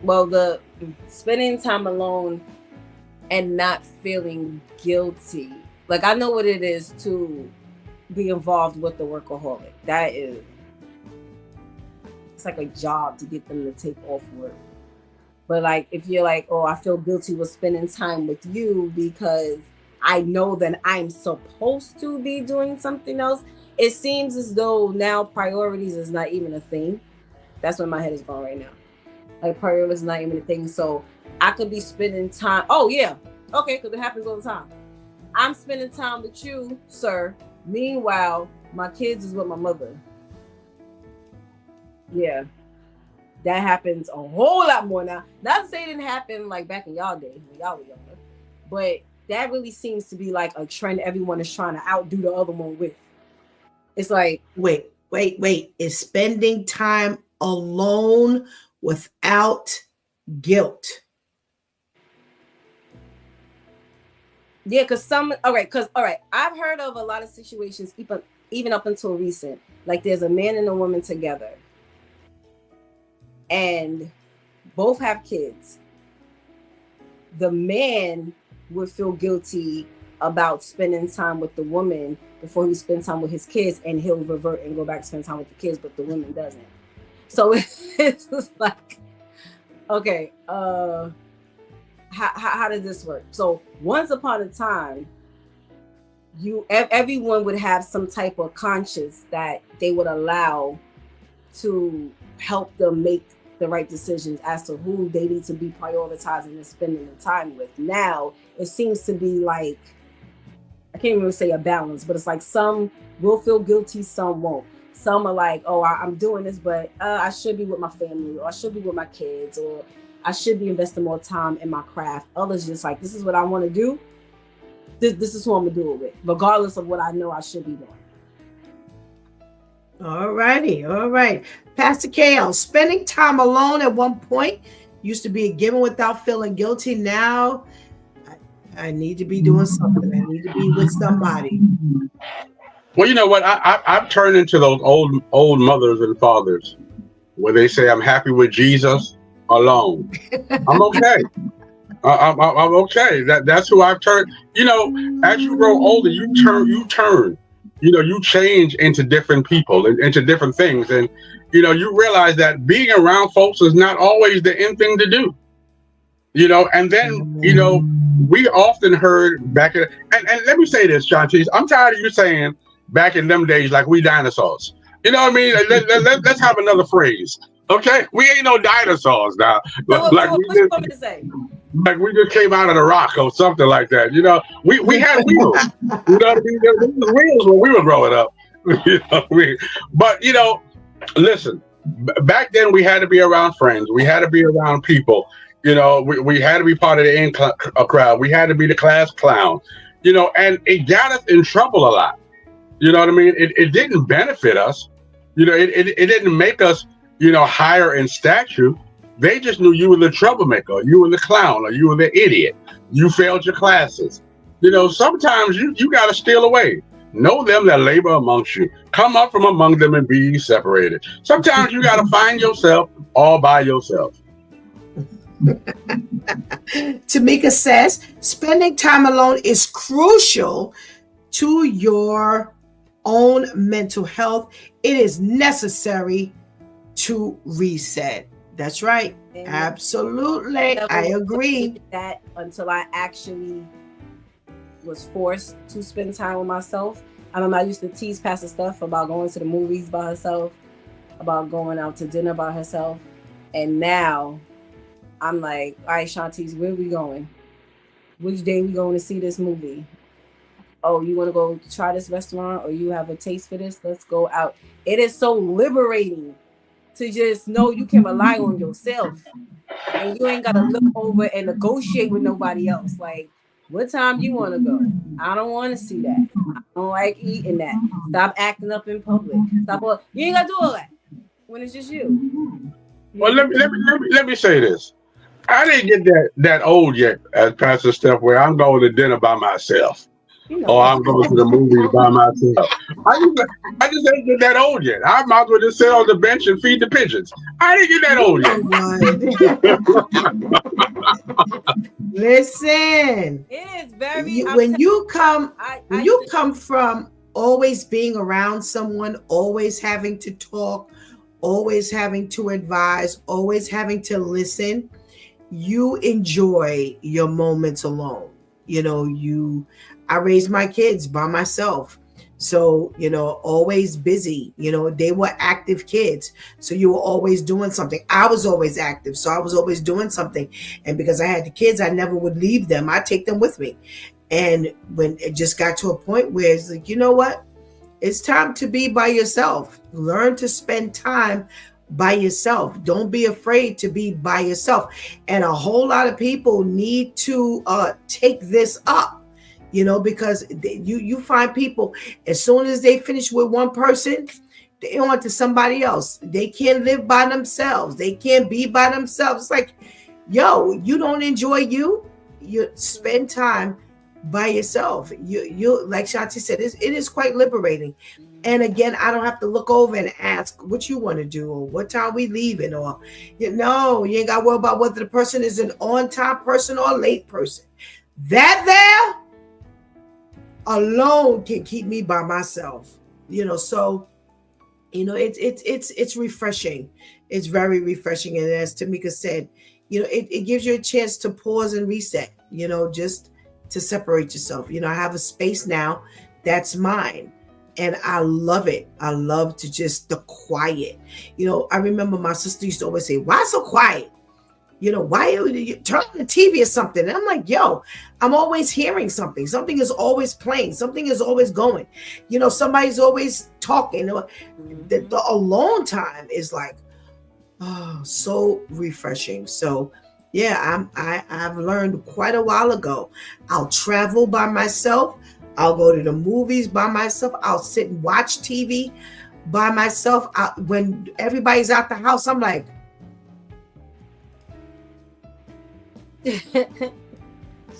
the spending time alone and not feeling guilty. Like I know what it is to be involved with the workaholic. That is. It's like a job to get them to take off work. But like if you're like, oh, I feel guilty with spending time with you because I know that I'm supposed to be doing something else, it seems as though now priorities is not even a thing. That's where my head is going right now. Like priorities is not even a thing. So I could be spending time. Oh yeah, okay, because it happens all the time. I'm spending time with you, sir. Meanwhile, my kids is with my mother. Yeah, that happens a whole lot more now. Not to say it didn't happen like back in y'all days when y'all were younger, but that really seems to be like a trend everyone is trying to outdo the other one with. It's like, wait. Is spending time alone without guilt? Yeah, because I've heard of a lot of situations, even up until recent. Like there's a man and a woman together, and both have kids. The man would feel guilty about spending time with the woman before he spends time with his kids, and he'll revert and go back to spend time with the kids, but the woman doesn't. So it's just like, okay, how does this work? So once upon a time, everyone would have some type of conscience that they would allow to help them make the right decisions as to who they need to be prioritizing and spending the time with. Now it seems to be like, I can't even say a balance, but it's like some will feel guilty, some won't. Some are like, oh, I'm doing this, but I should be with my family, or I should be with my kids, or I should be investing more time in my craft. Others just like, this is what I want to do. This is who I'm going to do it with, regardless of what I know I should be doing. All righty. All right. Pastor KL, spending time alone at one point used to be a given without feeling guilty. Now I need to be doing something. I need to be with somebody. Well, you know what? I've turned into those old mothers and fathers where they say, I'm happy with Jesus alone. I'm okay. I'm okay. That's who I've turned. You know, as you grow older, you turn. You know, you change into different people and into different things, and you know, you realize that being around folks is not always the end thing to do. You know, and then you know, we often heard back in, and let me say this, Shantice, I'm tired of you saying back in them days like we dinosaurs. You know what I mean? Let's have another phrase. Okay, we ain't no dinosaurs now. So Like what you want me to say? Like we just came out of the rock or something like that. You know, we had wheels. You know what I mean? There was wheels when we were growing up. You know what I mean? But you know, listen, back then we had to be around friends. We had to be around people. You know, we had to be part of the crowd. We had to be the class clown. You know, and it got us in trouble a lot. You know what I mean? It didn't benefit us. You know, it didn't make us, you know, higher in stature. They just knew you were the troublemaker, you were the clown, or you were the idiot. You failed your classes. You know, sometimes you got to steal away. Know them that labor amongst you. Come up from among them and be ye separated. Sometimes you got to find yourself all by yourself. Tamika says, spending time alone is crucial to your own mental health. It is necessary to reset. That's right. And absolutely. I agree. That until I actually was forced to spend time with myself. I remember I used to tease Pastor Steph about going to the movies by herself, about going out to dinner by herself. And now I'm like, all right, Shantice, where are we going? Which day we going to see this movie? Oh, you want to go try this restaurant, or you have a taste for this? Let's go out. It is so liberating to just know you can rely on yourself and you ain't got to look over and negotiate with nobody else. Like, what time you want to go? I don't want to see that. I don't like eating that. Stop acting up in public. Stop. You ain't got to do all that when it's just you. Well, let me say this. I didn't get that old yet, as Pastor Steph, where I'm going to dinner by myself. You know, or I'm going to the movies by myself. I just ain't get that old yet. I might as well just sit on the bench and feed the pigeons. I didn't get that old yet. Listen, it is very. When you come from always being around someone, always having to talk, always having to advise, always having to listen, you enjoy your moments alone. You know, I raised my kids by myself. So, you know, always busy. You know, they were active kids. So you were always doing something. I was always active. So I was always doing something. And because I had the kids, I never would leave them. I'd take them with me. And when it just got to a point where it's like, you know what? It's time to be by yourself. Learn to spend time by yourself. Don't be afraid to be by yourself. And a whole lot of people need to take this up. You know, because you find people, as soon as they finish with one person, they on to somebody else. They can't live by themselves. They can't be by themselves. It's like, yo, you don't enjoy you spend time by yourself. You like Shanti said, it is quite liberating. And again, I don't have to look over and ask what you want to do or what time we leaving, or you ain't got to worry about whether the person is an on-time person or a late person. That there alone can keep me by myself, you know. So, you know, it's refreshing. It's very refreshing. And as Tamika said, you know, it gives you a chance to pause and reset, you know, just to separate yourself. You know, I have a space now that's mine. And I love it. I love to just the quiet. I remember my sister used to always say, "Why so quiet? Why you turn on the TV or something?" And I'm like, yo, I'm always hearing something. Something is always playing. Something is always going. Somebody's always talking. The alone time is like, oh, so refreshing. So yeah, I've learned quite a while ago. I'll travel by myself. I'll go to the movies by myself. I'll sit and watch TV by myself. When everybody's out the house, I'm like,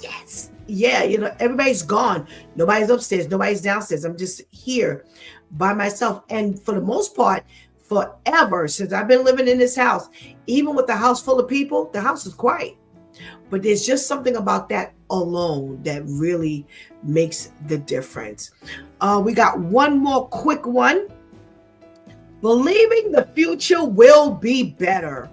yes. Yeah, everybody's gone. Nobody's upstairs. Nobody's downstairs. I'm just here by myself. And for the most part, forever since I've been living in this house, even with the house full of people, the house is quiet. But there's just something about that alone that really makes the difference. We got one more quick one. Believing the future will be better.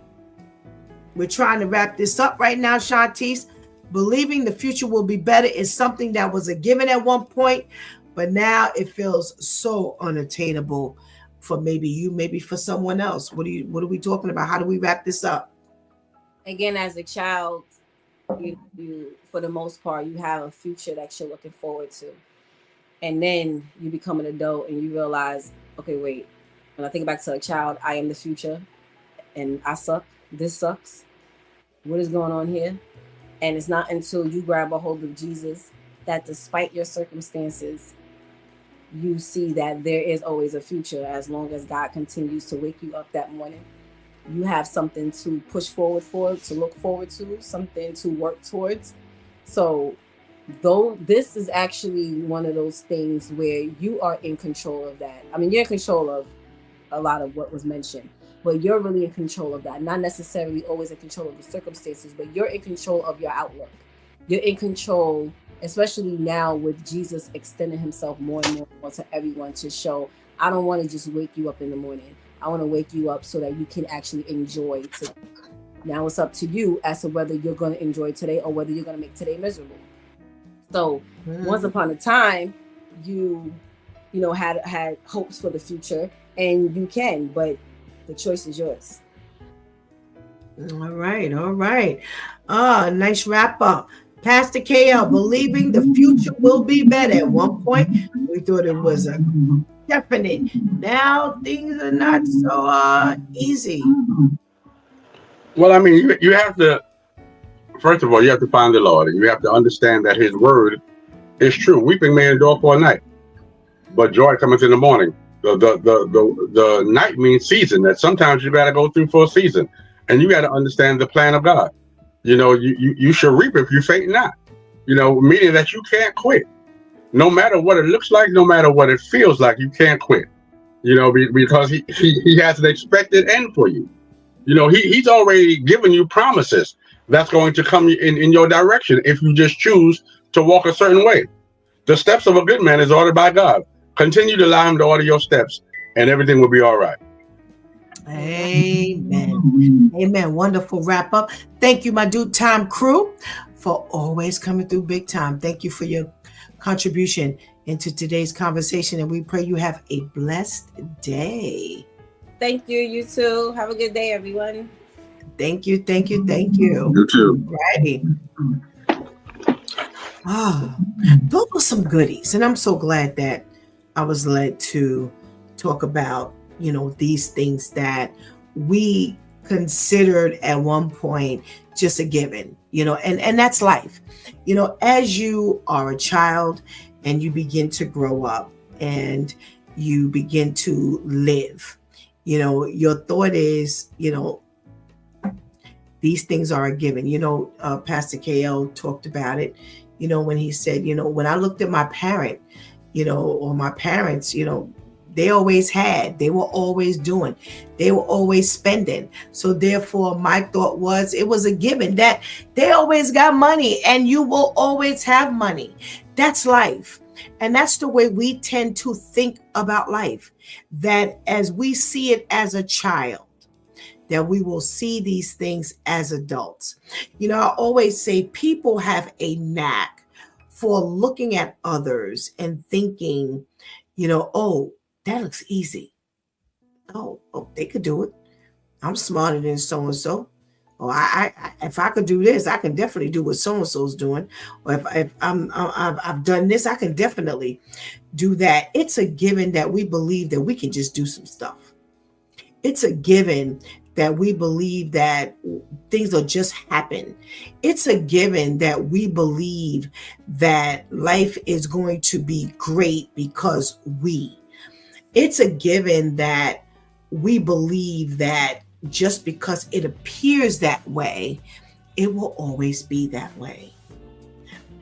We're trying to wrap this up right now, Shantice. Believing the future will be better is something that was a given at one point, but now it feels so unattainable for maybe you, maybe for someone else. What are we talking about? How do we wrap this up? Again, as a child, you for the most part, you have a future that you're looking forward to. And then you become an adult and you realize, okay, wait, when I think back to a child, I am the future and I suck. This sucks. What is going on here? And it's not until you grab a hold of Jesus that despite your circumstances, you see that there is always a future. As long as God continues to wake you up that morning, you have something to push forward for, to look forward to, something to work towards. So though this is actually one of those things where you are in control of that. I mean, you're in control of a lot of what was mentioned, but you're really in control of that. Not necessarily always in control of the circumstances, but you're in control of your outlook. You're in control, especially now with Jesus extending himself more and more to everyone to show, I don't want to just wake you up in the morning. I want to wake you up so that you can actually enjoy today. Now it's up to you as to whether you're going to enjoy today or whether you're going to make today miserable. So once upon a time, you had hopes for the future, and you can, but the choice is yours. All right. Nice wrap up. Pastor KL, believing the future will be better. At one point, we thought it was a definite. Now things are not so easy. Well, I mean, you have to, first of all, you have to find the Lord, and you have to understand that his word is true. Weeping may endure for a night, but joy cometh in the morning. The night means season, that sometimes you got to go through for a season, and you got to understand the plan of God. You should reap if you faint not. Meaning that you can't quit. No matter what it looks like, no matter what it feels like, you can't quit. Because he has an expected end for you. He's already given you promises that's going to come in your direction if you just choose to walk a certain way. The steps of a good man is ordered by God. Continue to allow him to order your steps, and everything will be all right. Amen. Amen. Wonderful wrap up. Thank you, my Dude Time crew, for always coming through big time. Thank you for your contribution into today's conversation, and we pray you have a blessed day. Thank you. You too. Have a good day, everyone. Thank you. You too. Righty. Those were some goodies, and I'm so glad that I was led to talk about these things that we considered at one point just a given, and that's life. As you are a child and you begin to grow up and you begin to live, your thought is, these things are a given. Pastor KL talked about it, when he said, when I looked at my parent, or my parents, they always had, they were always doing, they were always spending. So therefore my thought was, it was a given that they always got money and you will always have money. That's life. And that's the way we tend to think about life, that as we see it as a child, that we will see these things as adults. I always say people have a knack for looking at others and thinking, Oh, that looks easy. Oh, they could do it. I'm smarter than so and so. Or if I could do this, I can definitely do what so and so's doing. Or if I've done this, I can definitely do that. It's a given that we believe that we can just do some stuff. It's a given that we believe that things will just happen. It's a given that we believe that life is going to be great because it's a given that we believe that just because it appears that way, it will always be that way.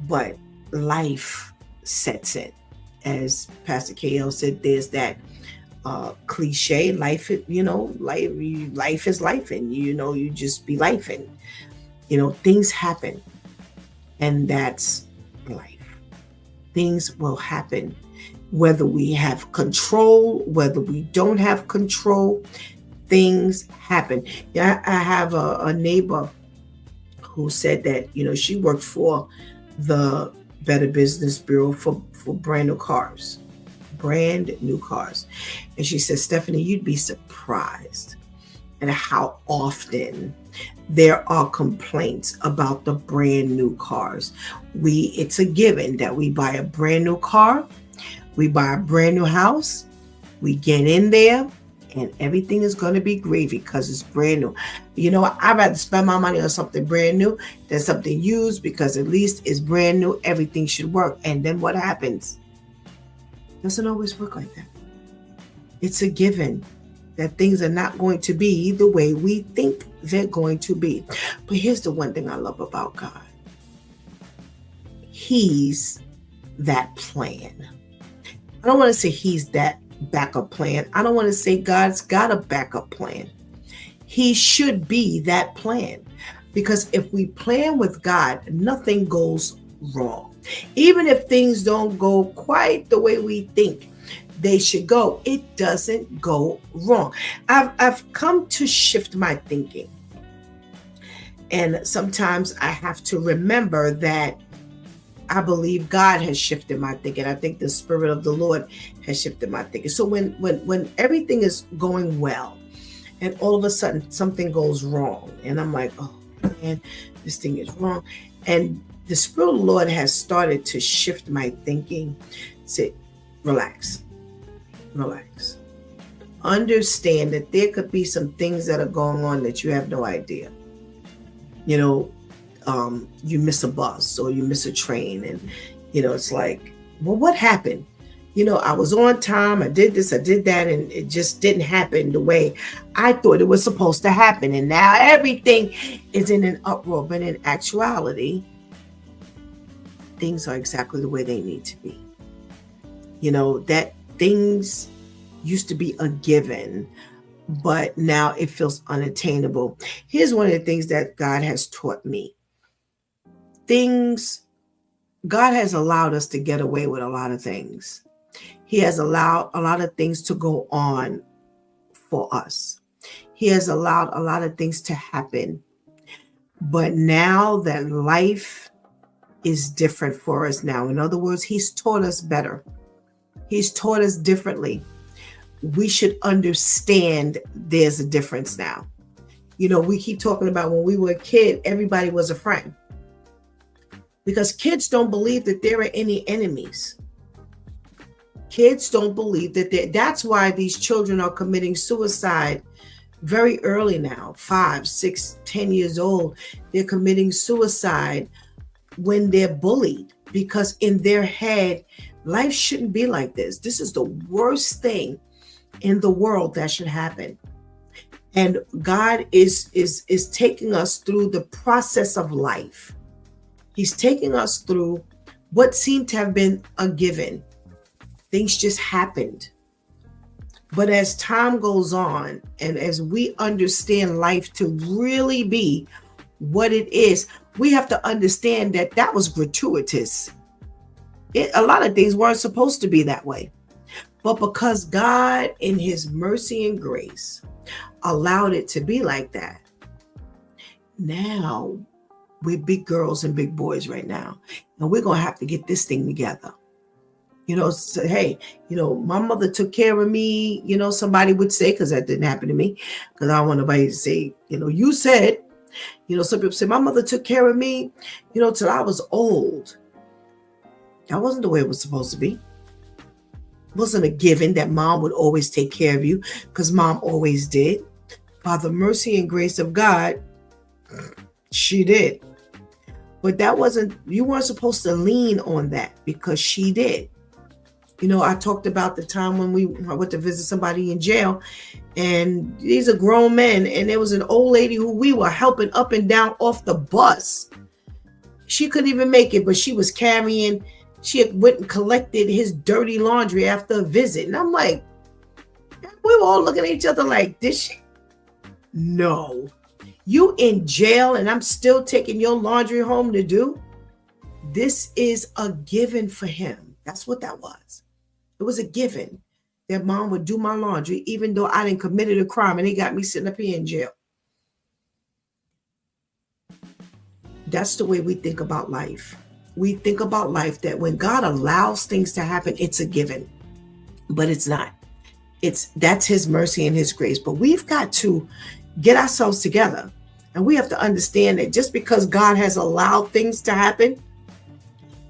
But life sets it. As Pastor KL said, there's that cliche, life, life is life, and you just be life, and things happen, and that's life. Things will happen, whether we have control, whether we don't have control. Things happen. Yeah, I have a neighbor who said that she worked for the Better Business Bureau for brand new cars. And she said, Stephanie, you'd be surprised at how often there are complaints about the brand new cars. It's a given that we buy a brand new car, we buy a brand new house, we get in there, and everything is going to be gravy because it's brand new. I'd rather spend my money on something brand new than something used, because at least it's brand new, everything should work. And then what happens? It doesn't always work like that. It's a given that things are not going to be the way we think they're going to be. But here's the one thing I love about God. He's that plan. I don't want to say he's that backup plan. I don't want to say God's got a backup plan. He should be that plan, because if we plan with God, nothing goes wrong. Even if things don't go quite the way we think they should go, it doesn't go wrong. I've come to shift my thinking, and sometimes I have to remember that I believe God has shifted my thinking. I think the Spirit of the Lord has shifted my thinking. So when everything is going well, and all of a sudden something goes wrong, and I'm like, oh man, this thing is wrong, and the Spirit of the Lord has started to shift my thinking. Say, relax. Understand that there could be some things that are going on that you have no idea. You miss a bus or you miss a train, and it's like, well, what happened? I was on time, I did this, I did that, and it just didn't happen the way I thought it was supposed to happen, and now everything is in an uproar. But in actuality, things are exactly the way they need to be. That things used to be a given, but now it feels unattainable. Here's one of the things that God has taught me. God has allowed us to get away with a lot of things. He has allowed a lot of things to go on for us. He has allowed a lot of things to happen. But now that life is different for us now, in other words, he's taught us better. He's taught us differently. We should understand there's a difference now. We keep talking about when we were a kid, everybody was a friend. Because kids don't believe that there are any enemies. Kids don't believe that that's why these children are committing suicide very early now, 5, 6, 10 years old. They're committing suicide when they're bullied, because in their head, life shouldn't be like this. This is the worst thing in the world that should happen. And God is taking us through the process of life. He's taking us through what seemed to have been a given. Things just happened. But as time goes on, and as we understand life to really be what it is, we have to understand that was gratuitous. A lot of things weren't supposed to be that way. But because God, in his mercy and grace, allowed it to be like that, now we're big girls and big boys right now. And we're going to have to get this thing together. Say, hey, my mother took care of me, somebody would say, because that didn't happen to me, because I don't want nobody to say, you said, some people say, my mother took care of me, till I was old. That wasn't the way it was supposed to be. It wasn't a given that mom would always take care of you, because mom always did. By the mercy and grace of God, she did. But you weren't supposed to lean on that, because she did. I talked about the time when I went to visit somebody in jail, and these are grown men, and there was an old lady who we were helping up and down off the bus. She couldn't even make it, but she was carrying, she had went and collected his dirty laundry after a visit. And I'm like, we were all looking at each other like, this shit? No. You in jail and I'm still taking your laundry home to do? This is a given for him. That's what that was. It was a given that mom would do my laundry, even though I didn't committed a crime and they got me sitting up here in jail. That's the way we think about life. We think about life that when God allows things to happen, it's a given, but it's not. That's his mercy and his grace. But we've got to get ourselves together, and we have to understand that just because God has allowed things to happen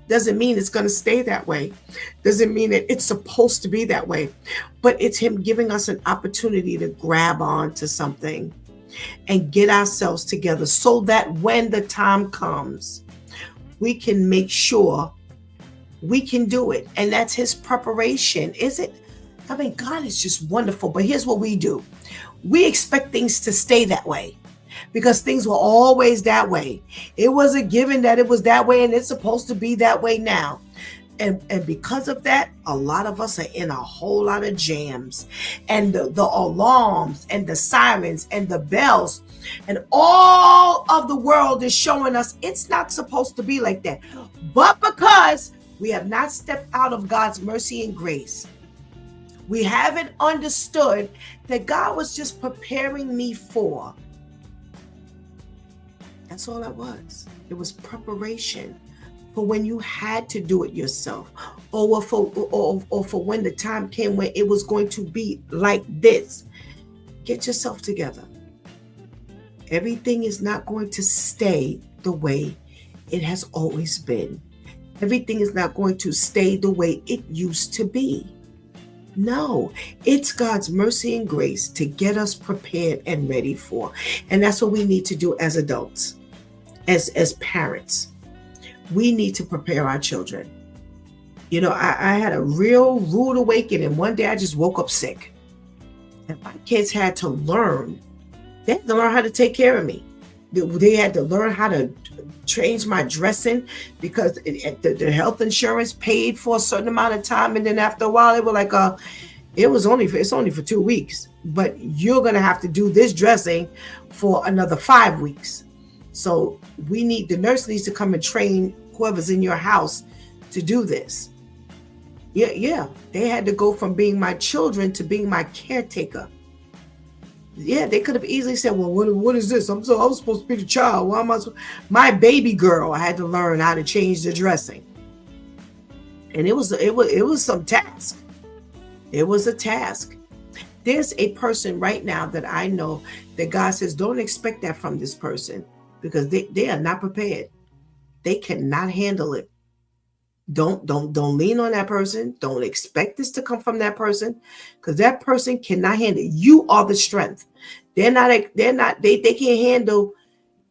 doesn't mean it's going to stay that way. Doesn't mean that it's supposed to be that way. But it's him giving us an opportunity to grab on to something and get ourselves together so that when the time comes, we can make sure we can do it. And that's his preparation, is it? I mean, God is just wonderful. But here's what we do. We expect things to stay that way, because things were always that way. It was a given that it was that way, and it's supposed to be that way now. And because of that, a lot of us are in a whole lot of jams. And the alarms and the sirens and the bells and all of the world is showing us it's not supposed to be like that. But because we have not stepped out of God's mercy and grace, we haven't understood that God was just preparing me for. That's all it was. It was preparation for when you had to do it yourself, or for when the time came when it was going to be like this. Get yourself together. Everything is not going to stay the way it has always been. Everything is not going to stay the way it used to be. No, it's God's mercy and grace to get us prepared and ready for. And that's what we need to do as adults, as parents. We need to prepare our children. I had a real rude awakening. One day I just woke up sick. And my kids had to learn. They had to learn how to take care of me. They had to learn how to change my dressing, because the health insurance paid for a certain amount of time. And then after a while, they were like, it's only for 2 weeks, but you're going to have to do this dressing for another 5 weeks. So the nurse needs to come and train whoever's in your house to do this. Yeah. They had to go from being my children to being my caretaker. Yeah, they could have easily said, well, what is this? I was supposed to be the child. Why am I my baby girl? I had to learn how to change the dressing. And it was some task. It was a task. There's a person right now that I know that God says, don't expect that from this person, because they are not prepared. They cannot handle it. Don't lean on that person. Don't expect this to come from that person, because that person cannot handle it. You are the strength. They can't handle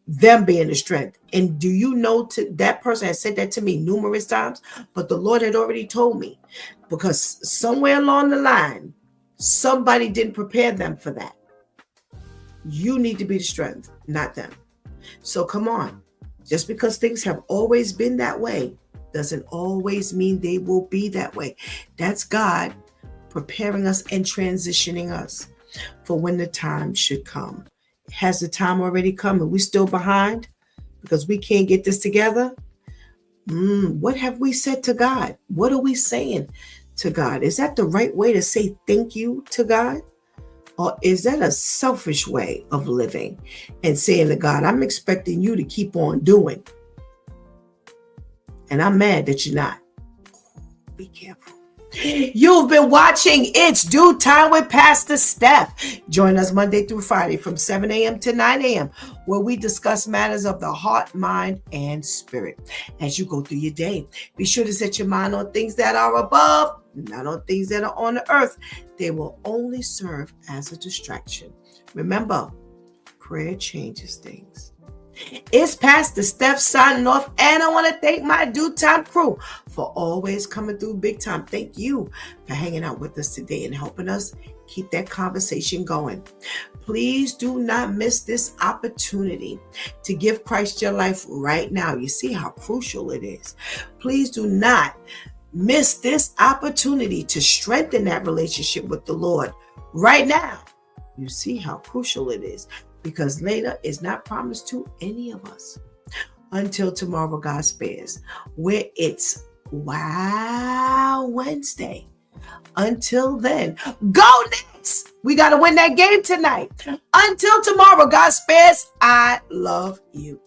them being the strength. And do you know, that person has said that to me numerous times, but the Lord had already told me, because somewhere along the line, somebody didn't prepare them for that. You need to be the strength, not them. So come on. Just because things have always been that way doesn't always mean they will be that way. That's God preparing us and transitioning us for when the time should come. Has the time already come and we still behind because we can't get this together? What have we said to God? What are we saying to God? Is that the right way to say thank you to God? Or is that a selfish way of living and saying to God, I'm expecting you to keep on doing, and I'm mad that you're not? Be careful. You've been watching It's Due Time with Pastor Steph. Join us Monday through Friday from 7 a.m. to 9 a.m. where we discuss matters of the heart, mind, and spirit. As you go through your day, be sure to set your mind on things that are above, not on things that are on the earth. They will only serve as a distraction. Remember, prayer changes things. It's Pastor Steph signing off, and I want to thank my Due Time crew for always coming through big time. Thank you for hanging out with us today and helping us keep that conversation going. Please do not miss this opportunity to give Christ your life right now. You see how crucial it is. Please do not miss this opportunity to strengthen that relationship with the Lord right now. You see how crucial it is. Because later is not promised to any of us. Until tomorrow, God spares, where it's Wow Wednesday. Until then, go Knicks! We got to win that game tonight. Until tomorrow, God spares, I love you.